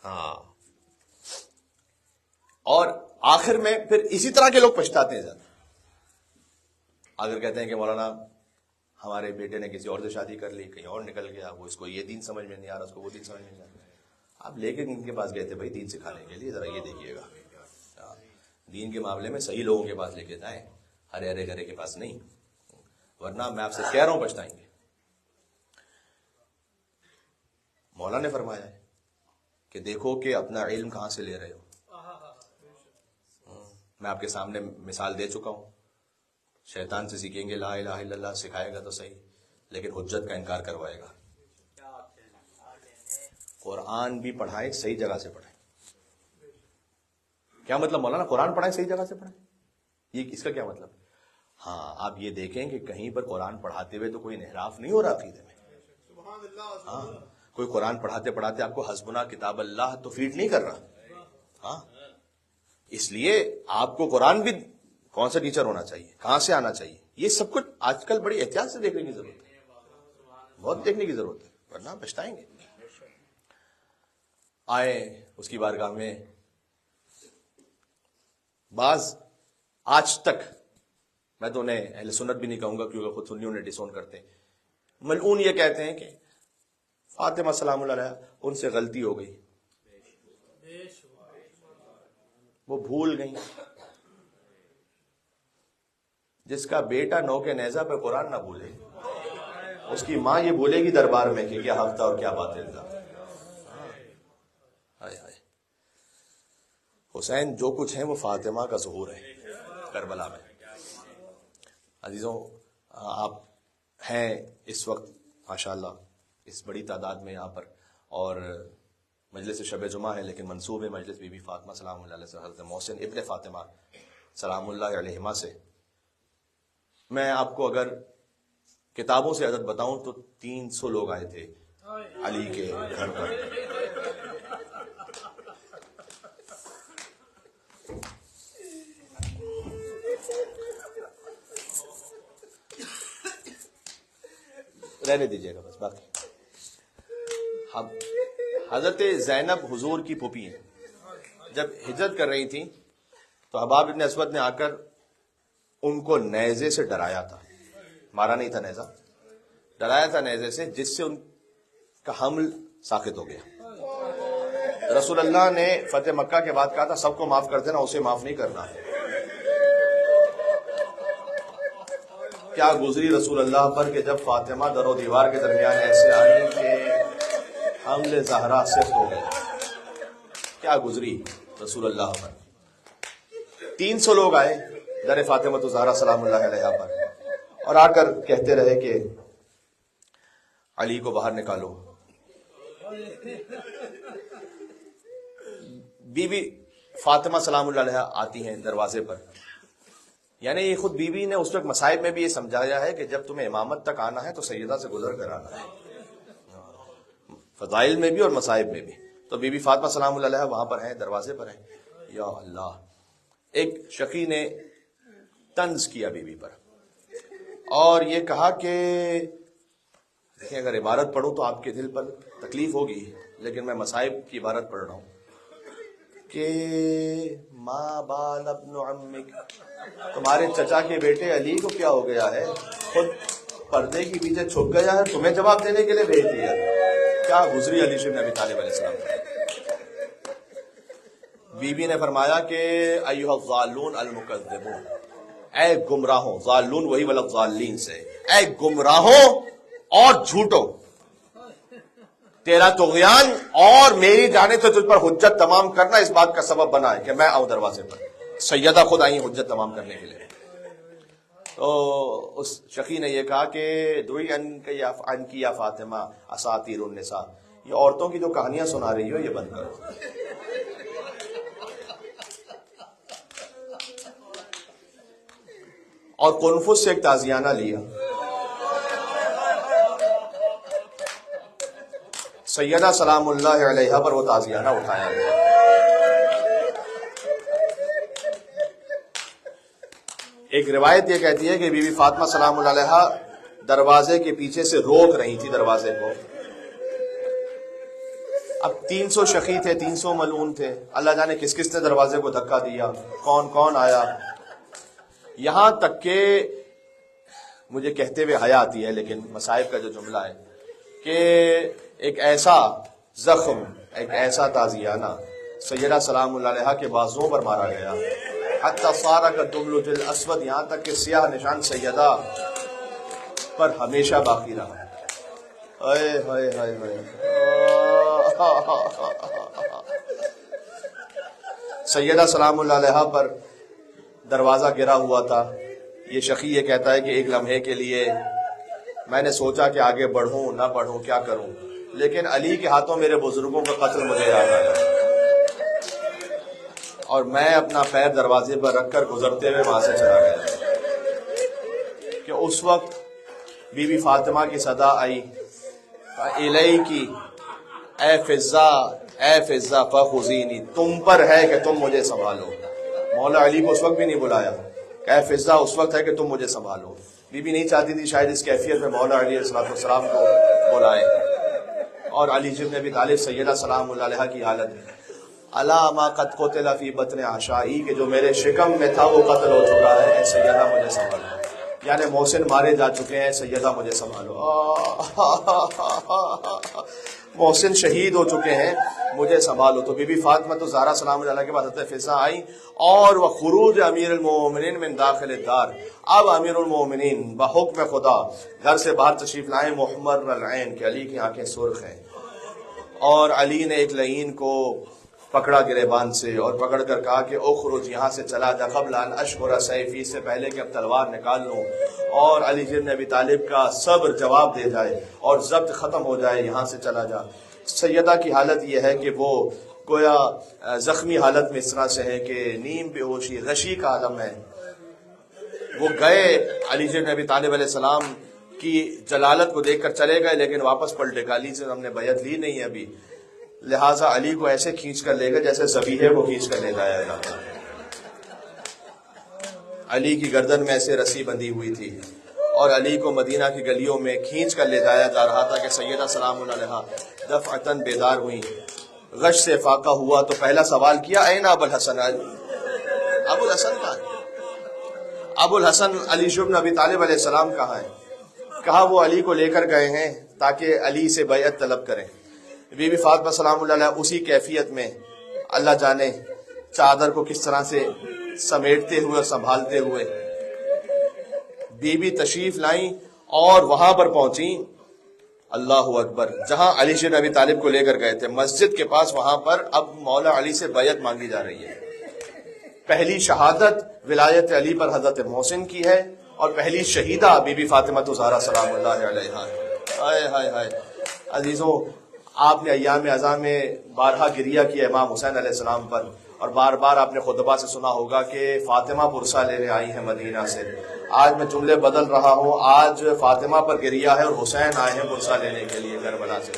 ہاں. اور آخر میں پھر اسی طرح کے لوگ پچھتاتے ہیں زیادہ. اگر کہتے ہیں کہ مولانا ہمارے بیٹے نے کسی اور سے شادی کر لی, کہیں اور نکل گیا, وہ اس کو یہ دین سمجھ میں نہیں آ رہا, اس کو وہ دین سمجھ میں نہیں آ رہا. آپ لے کے ان کے پاس گئے تھے بھائی دین سکھانے کے لیے, ذرا یہ دیکھیے گا دین کے معاملے میں صحیح لوگوں کے پاس لے کے جائیں, ہرے ہرے گھرے کے پاس نہیں, ورنہ میں آپ سے کہہ رہا ہوں پچھتائیں گے. مولا نے فرمایا ہے کہ دیکھو کہ اپنا علم کہاں سے لے رہے ہو. میں آپ کے سامنے مثال دے چکا ہوں. شیطان سے سیکھیں گے لا الہ الا اللہ, سکھائے گا تو صحیح, لیکن حجت کا انکار کروائے گا. قرآن بھی پڑھائیں, صحیح جگہ سے پڑھائیں. کیا مطلب مولانا قرآن پڑھائیں صحیح جگہ سے پڑھائیں, یہ اس کا کیا مطلب؟ ہاں آپ یہ دیکھیں کہ کہیں پر قرآن پڑھاتے ہوئے تو کوئی انحراف نہیں ہو رہا عقیدے میں. ہاں کوئی قرآن پڑھاتے پڑھاتے آپ کو حسبنا کتاب اللہ تو فیڈ نہیں کر رہا. ہاں اس لیے آپ کو قرآن بھی کون سا ٹیچر ہونا چاہیے, کہاں سے آنا چاہیے, یہ سب کچھ آج کل بڑی احتیاط سے دیکھنے کی ضرورت ہے, بہت دیکھنے کی ضرورت ہے, ورنہ پچھتائیں گے. آئے اس کی بارگاہ میں, بعض آج تک, میں تو انہیں اہل سنت بھی نہیں کہوں گا کیونکہ خود سنیوں نے ڈسون کرتے ہیں, ملعون یہ کہتے ہیں کہ فاطمہ سلام اللہ علیہا ان سے غلطی ہو گئی, وہ بھول گئی. جس کا بیٹا نو کے نیزہ پہ قرآن نہ بھولے, اس کی ماں یہ بولے گی دربار میں کہ کیا حق تھا اور کیا باطل تھا. حسین جو کچھ ہے وہ فاطمہ کا ظہور ہے کربلا میں. عزیزوں آپ ہیں اس وقت ماشاءاللہ اس بڑی تعداد میں یہاں پر, اور مجلس شب جمعہ ہے لیکن منسوب ہے مجلس بی بی فاطمہ سلام اللہ علیہ سے, حضرت محسن ابن فاطمہ سلام اللہ علیہما سے. میں آپ کو اگر کتابوں سے عدد بتاؤں تو 300 لوگ آئے تھے علی کے گھر پر. رہنے دیجیے گا بس باقی. حضرت زینب حضور کی پھوپھی ہیں, جب ہجرت کر رہی تھیں تو حباب ابن اسود نے آ کر ان کو نیزے سے ڈرایا تھا, مارا نہیں تھا نیزہ, ڈرایا تھا نیزے سے, جس سے ان کا حمل ساقط ہو گیا. رسول اللہ نے فتح مکہ کے بعد کہا تھا سب کو معاف کر دینا, اسے معاف نہیں کرنا. کیا گزری رسول اللہ پر کہ جب فاطمہ در و دیوار کے درمیان ایسے آئی کہ حمل زہرا صفت ہو گیا, کیا گزری رسول اللہ پر. 300 لوگ آئے در فاطمہ تو زہرا سلام اللہ علیہا پر, اور آ کر کہتے رہے کہ علی کو باہر نکالو. بی بی فاطمہ سلام اللہ علیہا آتی ہیں دروازے پر, یعنی یہ خود بی بی نے اس وقت مصائب میں بھی یہ سمجھایا ہے کہ جب تمہیں امامت تک آنا ہے تو سیدہ سے گزر کر آنا ہے, فضائل میں بھی اور مصائب میں بھی. تو بی بی فاطمہ سلام اللہ علیہا وہاں پر ہیں, دروازے پر ہیں. یا اللہ, ایک شقی نے طنز کیا بی بی پر اور یہ کہا کہ دیکھیں اگر عبارت پڑھوں تو آپ کے دل پر تکلیف ہوگی, لیکن میں مصائب کی عبارت پڑھ رہا ہوں کہ ما بال ابن عمک, تمہارے چچا کے بیٹے علی کو کیا ہو گیا ہے, خود پردے کے پیچھے چھپ گیا ہے, تمہیں جواب دینے کے لیے بھیج دیا. کیا گزری علی بن ابی طالب علیہ السلام. بی بی نے فرمایا کہ ایھا الضالون المکذبون, اے گمراہوں, ضالون وہی ولد ضالین سے, اے گمراہوں اور جھوٹوں, تیرا طغیان اور میری جانب سے تجھ پر حجت تمام کرنا اس بات کا سبب بنا ہے کہ میں آؤں دروازے پر. سیدہ خود آئی حجت تمام کرنے کے لیے. تو اس شقی نے یہ کہا کہ دعی ان کی یا فاطمہ اساطیر النساء, یہ عورتوں کی جو کہانیاں سنا رہی ہو یہ بند کرو. اور کنفس سے ایک تعزیانہ لیا, سیدہ سلام اللہ علیہا پر وہ تعزیانہ اٹھایا گیا۔ ایک روایت یہ کہتی ہے کہ بی بی فاطمہ سلام اللہ علیہا دروازے کے پیچھے سے روک رہی تھی دروازے کو۔ اب 300 شقی تھے، 300 ملعون تھے، اللہ جانے کس کس نے دروازے کو دھکا دیا، کون کون آیا، یہاں تک کہ مجھے کہتے ہوئے حیا آتی ہے لیکن مصائب کا جو جملہ ہے کہ ایک ایسا زخم، ایک ایسا تازیانہ سیدہ سلام اللہ علیہا کے بازوؤں پر مارا گیا، حتی صار کالدملج الاسود، یہاں تک کہ سیاہ نشان سیدہ پر ہمیشہ باقی رہا۔ اے ہائے ہائے ہائے، سیدہ سلام اللہ علیہا پر دروازہ گرا ہوا تھا۔ یہ شقی یہ کہتا ہے کہ ایک لمحے کے لیے میں نے سوچا کہ آگے بڑھوں نہ بڑھوں، کیا کروں، لیکن علی کے ہاتھوں میرے بزرگوں کا قتل مجھے یاد آیا اور میں اپنا پیر دروازے پر رکھ کر گزرتے ہوئے وہاں سے چلا گیا کہ اس وقت بی بی فاطمہ کی صدا آئی، الیکی، اے فضہ، اے فضہ فخذینی، تم پر ہے کہ تم مجھے سنبھالو۔ مولا علی کو اس وقت بھی نہیں بلایا کہ اے فضہ، اس وقت ہے کہ تم مجھے سنبھالو۔ بی بی نہیں چاہتی تھی شاید اس کیفیت میں مولا علی علیہ السلام کو بلائے، اور علی بن ابی طالب سیدہ سلام اللہ علیہا کی حالت ہے الا ما قد قتل فی بطن عشائی، کہ جو میرے شکم میں تھا وہ قتل ہو چکا ہے، اے سیدہ مجھے سنبھالو، یعنی محسن مارے جا چکے ہیں، سیدہ مجھے سنبھالو، محسن شہید ہو چکے ہیں، مجھے سنبھالو۔ تو بی بی فاطمہ تو زہرا سلام اللہ علیہ کے بعد حضرت فضہ آئی، اور وہ خروج امیر المومنین من داخل الدار، اب امیر المومنین بحکم خدا گھر سے باہر تشریف لائے، محمر العین، کہ علی کی آنکھیں سرخ ہیں، اور علی نے ایک لعین کو پکڑا گریبان سے اور پکڑ کر کہا کہ اخرج، یہاں سے چلا جا، قبل ان اشہر سیفی، سے پہلے کہ اب تلوار نکال لوں اور علی بن ابی طالب کا صبر جواب دے جائے اور ضبط ختم ہو جائے، یہاں سے چلا جا۔ سیدہ کی حالت یہ ہے کہ وہ گویا زخمی حالت میں اس طرح سے ہے کہ نیم بے ہوشی، غشی کا عالم ہے۔ وہ گئے علی بن ابی طالب علیہ السلام کی جلالت کو دیکھ کر چلے گئے، لیکن واپس پلٹے کہ علی سے ہم نے بیعت لی نہیں ہے ابھی، لہٰذا علی کو ایسے کھینچ کر لے گئے جیسے ذبیحے کو کھینچ کر لے جایا جاتا ہے۔ علی کی گردن میں ایسے رسی بندھی ہوئی تھی اور علی کو مدینہ کی گلیوں میں کھینچ کر لے جایا جا رہا تھا کہ سیدہ سلام اللہ علیہا دفعتاً بیدار ہوئی، غش سے فاقہ ہوا تو پہلا سوال کیا، این ابو الحسن، ابو الحسن کہاں ہے؟ ابو الحسن علی بن ابی طالب علیہ السلام کہاں ہے؟ کہا وہ علی کو لے کر گئے ہیں تاکہ علی سے بیعت طلب کریں۔ بی بی فاطمہ سلام اللہ علیہ اسی کیفیت میں اللہ جانے چادر کو کس طرح سے سمیٹتے ہوئے سنبھالتے ہوئے بی بی تشریف لائیں اور وہاں پر پہنچی، اللہ اکبر، جہاں علی بن ابی طالب کو لے کر گئے تھے مسجد کے پاس، وہاں پر اب مولا علی سے بیعت مانگی جا رہی ہے۔ پہلی شہادت ولایت علی پر حضرت محسن کی ہے، اور پہلی شہیدہ بی بی فاطمہ الزہرا سلام اللہ علیہا ہے۔ ہائے ہائے ہائے عزیزوں، آپ نے ایام ازاں میں بارہا گریہ کیا امام حسین علیہ السلام پر، اور بار بار آپ نے خطبہ سے سنا ہوگا کہ فاطمہ پرسہ لینے آئی ہیں مدینہ سے۔ آج میں جملے بدل رہا ہوں، آج فاطمہ پر گریہ ہے اور حسین آئے ہیں پرسہ لینے کے لیے کربلا سے۔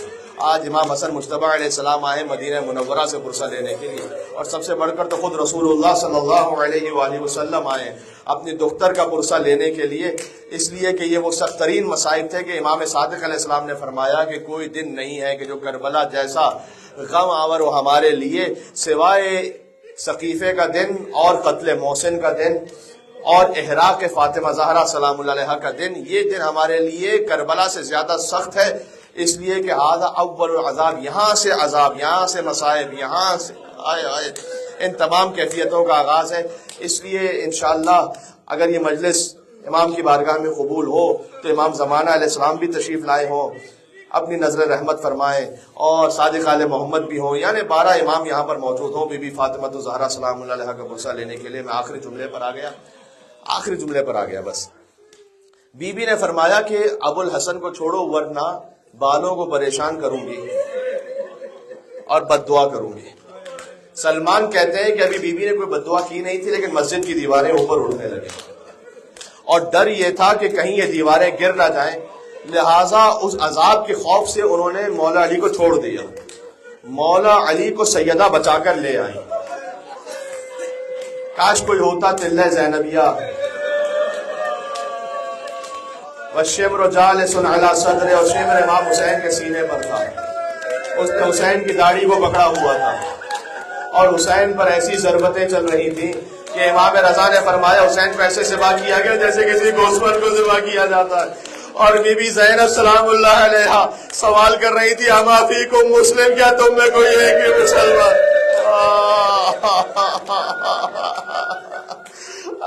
آج امام حسن مجتبیٰ علیہ السلام آئے مدینہ منورہ سے پرسہ لینے کے لیے، اور سب سے بڑھ کر تو خود رسول اللہ صلی اللہ علیہ وآلہ وسلم آئے اپنی دختر کا پرسہ لینے کے لیے، اس لیے کہ یہ وہ سخت ترین مصائب تھے کہ امام صادق علیہ السلام نے فرمایا کہ کوئی دن نہیں ہے کہ جو کربلا جیسا غم آور ہو ہمارے لیے، سوائے سقیفے کا دن اور قتل محسن کا دن اور احراق فاطمہ زہرا سلام اللہ علیہا کا دن۔ یہ دن ہمارے لیے کربلا سے زیادہ سخت ہے، اس لیے کہ ہذا اول العذاب، یہاں سے عذاب، یہاں سے مصائب، یہاں سے آئے آئے ان تمام کیفیتوں کا آغاز ہے۔ اس لیے انشاءاللہ اگر یہ مجلس امام کی بارگاہ میں قبول ہو تو امام زمانہ علیہ السلام بھی تشریف لائے ہوں، اپنی نظر رحمت فرمائیں، اور صادق آل محمد بھی ہوں، یعنی 12 امام یہاں پر موجود ہوں بی بی فاطمہ الزہرا سلام اللہ علیہا کا پرسہ لینے کے لیے۔ میں آخری جملے پر آ گیا بس۔ بی بی نے فرمایا کہ ابو الحسن کو چھوڑو ورنہ بالوں کو پریشان کروں گی اور بد دعا کروں گی۔ سلمان کہتے ہیں کہ ابھی بی بی نے کوئی بد دعا کی نہیں تھی، لیکن مسجد کی دیواریں اوپر اٹھنے لگی اور ڈر یہ تھا کہ کہیں یہ دیواریں گر نہ جائیں، لہٰذا اس عذاب کے خوف سے انہوں نے مولا علی کو چھوڑ دیا. مولا علی کو سیدہ بچا کر لے آئی. کاش کوئی ہوتا تلہ زینبیہ والشمر جالس علی صدر، اور شمر امام حسین کے سینے پر تھا. اس نے حسین کی داڑھی کو پکڑا ہوا تھا اور حسین پر ایسی ضربتیں چل رہی تھیں کہ امام رضا نے فرمایا حسین کو ایسے ذبح کیا گیا جیسے کسی گوسفند کو ذبح کیا جاتا ہے. اور بی بی زینب سلام اللہ علیہا سوال کر رہی تھی اما فیکم مسلم، کیا تم میں کوئی ایک بھی مسلمان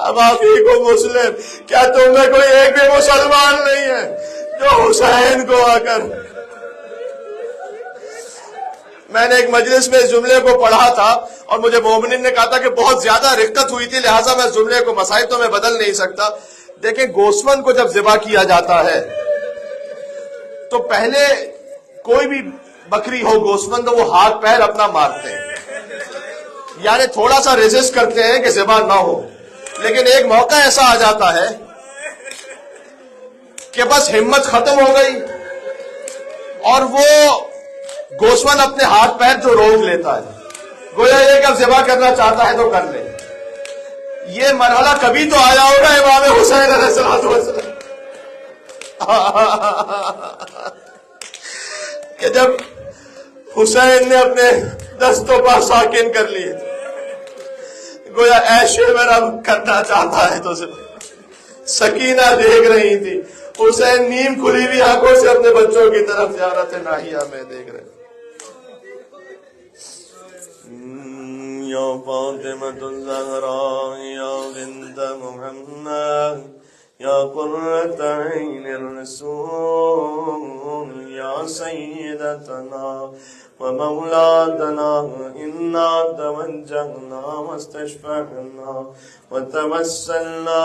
اما فیکم مسلم، کیا تم میں کوئی ایک بھی مسلمان نہیں ہے جو حسین کو آ کر. میں نے ایک مجلس میں اس جملے کو پڑھا تھا اور مجھے مومنین نے کہا تھا کہ بہت زیادہ رقت ہوئی تھی، لہٰذا میں اس جملے کو مسائل تو میں بدل نہیں سکتا. دیکھیں گوسفند کو جب ذبح کیا جاتا ہے تو پہلے کوئی بھی بکری ہو گوسفند ہو وہ ہاتھ پیر اپنا مارتے ہیں، یعنی تھوڑا سا ریزسٹ کرتے ہیں کہ ذبح نہ ہو. لیکن ایک موقع ایسا آ جاتا ہے کہ بس ہمت ختم ہو گئی اور وہ گوسفند اپنے ہاتھ پیر جو روک لیتا ہے، گویا یہ کہ اب ذبح کرنا چاہتا ہے تو کر لے. یہ مرحلہ کبھی تو آیا ہوگا امام حسین علیہ السلام کہ جب حسین نے اپنے دستوں پر ساکن کر لیے، گویا ایش میرا کرنا چاہتا ہے تو سکینہ دیکھ رہی تھی، حسین نیم کھلی ہوئی آنکھوں سے اپنے بچوں کی طرف زیارت ناہیہ میں دیکھ رہے. یا فاطمۃ الزہراء یا بنت محمد یا قرۃ عین الرسول یا سیدتنا ومولاتنا انا توجہنا واستشفعنا وتوسلنا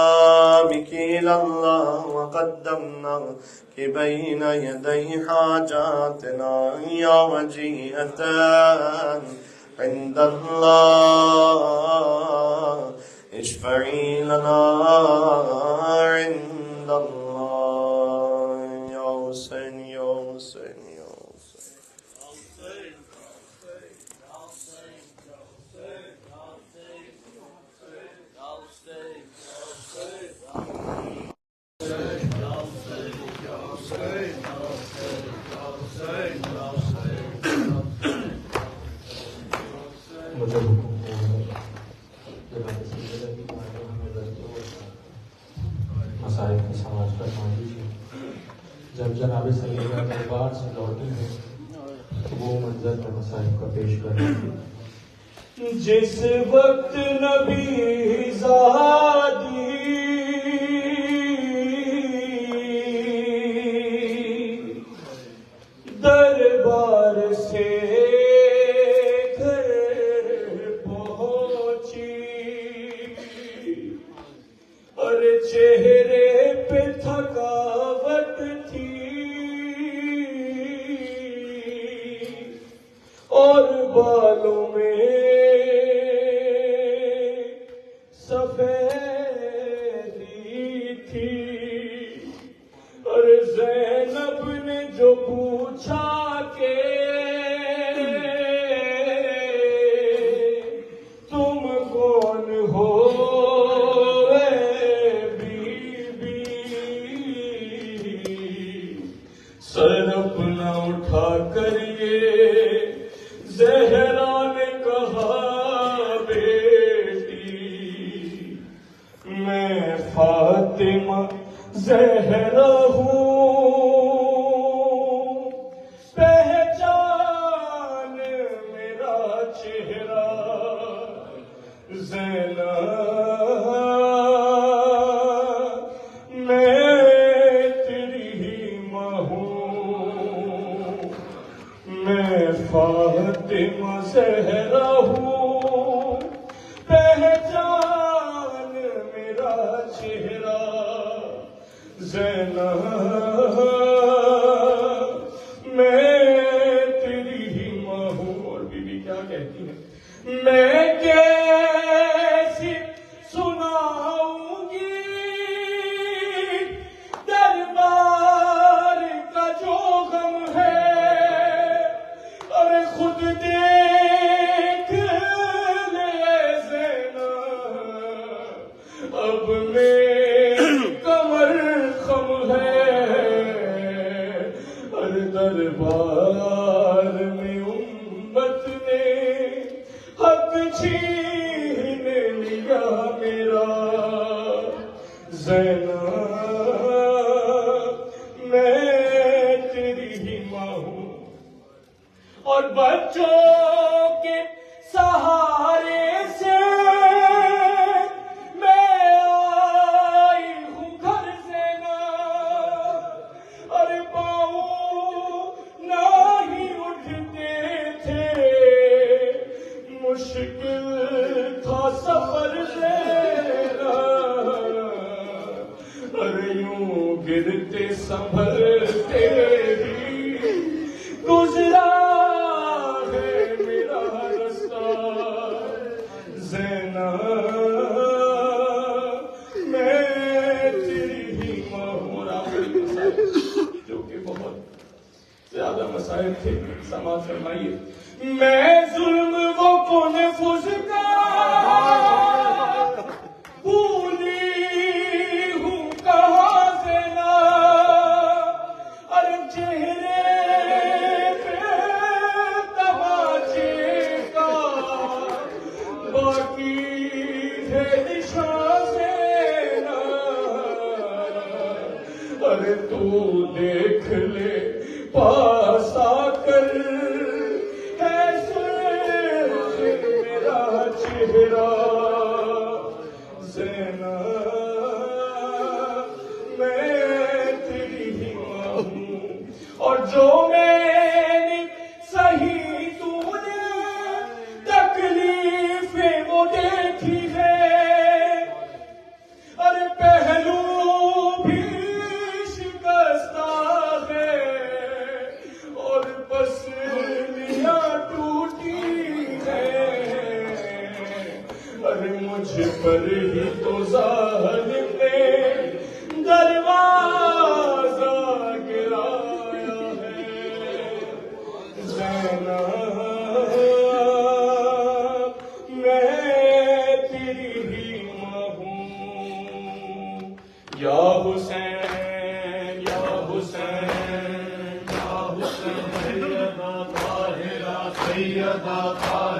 بک الی اللہ وقدمناک بین یدی حاجاتنا یا وجیہتا عند اللہ اشفعی لنا عند اللہ. یا حسین یا حسین یا حسین. مجھے مسائل کا سماج فرما دیجیے. جب جناب سیدہ دربار سے لوٹی ہے تو وہ منظر میں مسائل کا پیش کر رہی ہے. جس وقت نبی زادی دربار سے چہرے پہ تھکاوٹ تھی اور بالوں میں سفیدی تھی. اور زینب نے جو پوچھا کہ تم کون ہو، سر اپنا اٹھا کر یہ زہرا نے کہا بیٹی میں فاطمہ زہرا ہوں، پہچان میرا چہرہ زینب، فاطمہ زہرا ہوں، پہچان میرا چہرہ زینب، میں تیری ہی ماں ہوں. اور بی بی کیا کہتی ہے، میں کیسی سناؤں گی دربار خود دیکھ لے زینب اب میری کمر خم ہے ہر دربار میں امت نے حق چھین لیا میرا زینب میں تیری ہی ماں ہوں اور بچوں کے سہارے سے میں آئی ہوں گھر زینب اور پاؤں نہ ہی اٹھتے تھے مشکل تھا سفر زینب اور یوں گرتے سنبھلتے ہی گزرا ہے میرا رستہ زینب میں تیری ہی ماں ہوں۔ اور آخری مسائل جو کہ بہت زیادہ مسائل تھے سماعت فرمائیے میں ظلم وہ کنفذ کا بھولی ہوں کہاں زینب اور چہرے پہ تماچے کا باقی ہے نشان زینب ارے تو دیکھ لے پاس آ کر ہے سرخ میرا چہرہ زینب میں تیری ہی ماں ہوں اور جو میں نے صحیح تو نے تکلیفیں وہ دیکھی ہے ارے پہلو بھی شکستہ ہے اور پسلیاں ٹوٹی ہے ارے مجھ پر ہی تو ظالم نے دروازہ گرایا ہے زینب میں تیری ہی ماں ہوں یا حسین یا حسین یا حسین سیدہ طاہرہ سیدہ طاہرہ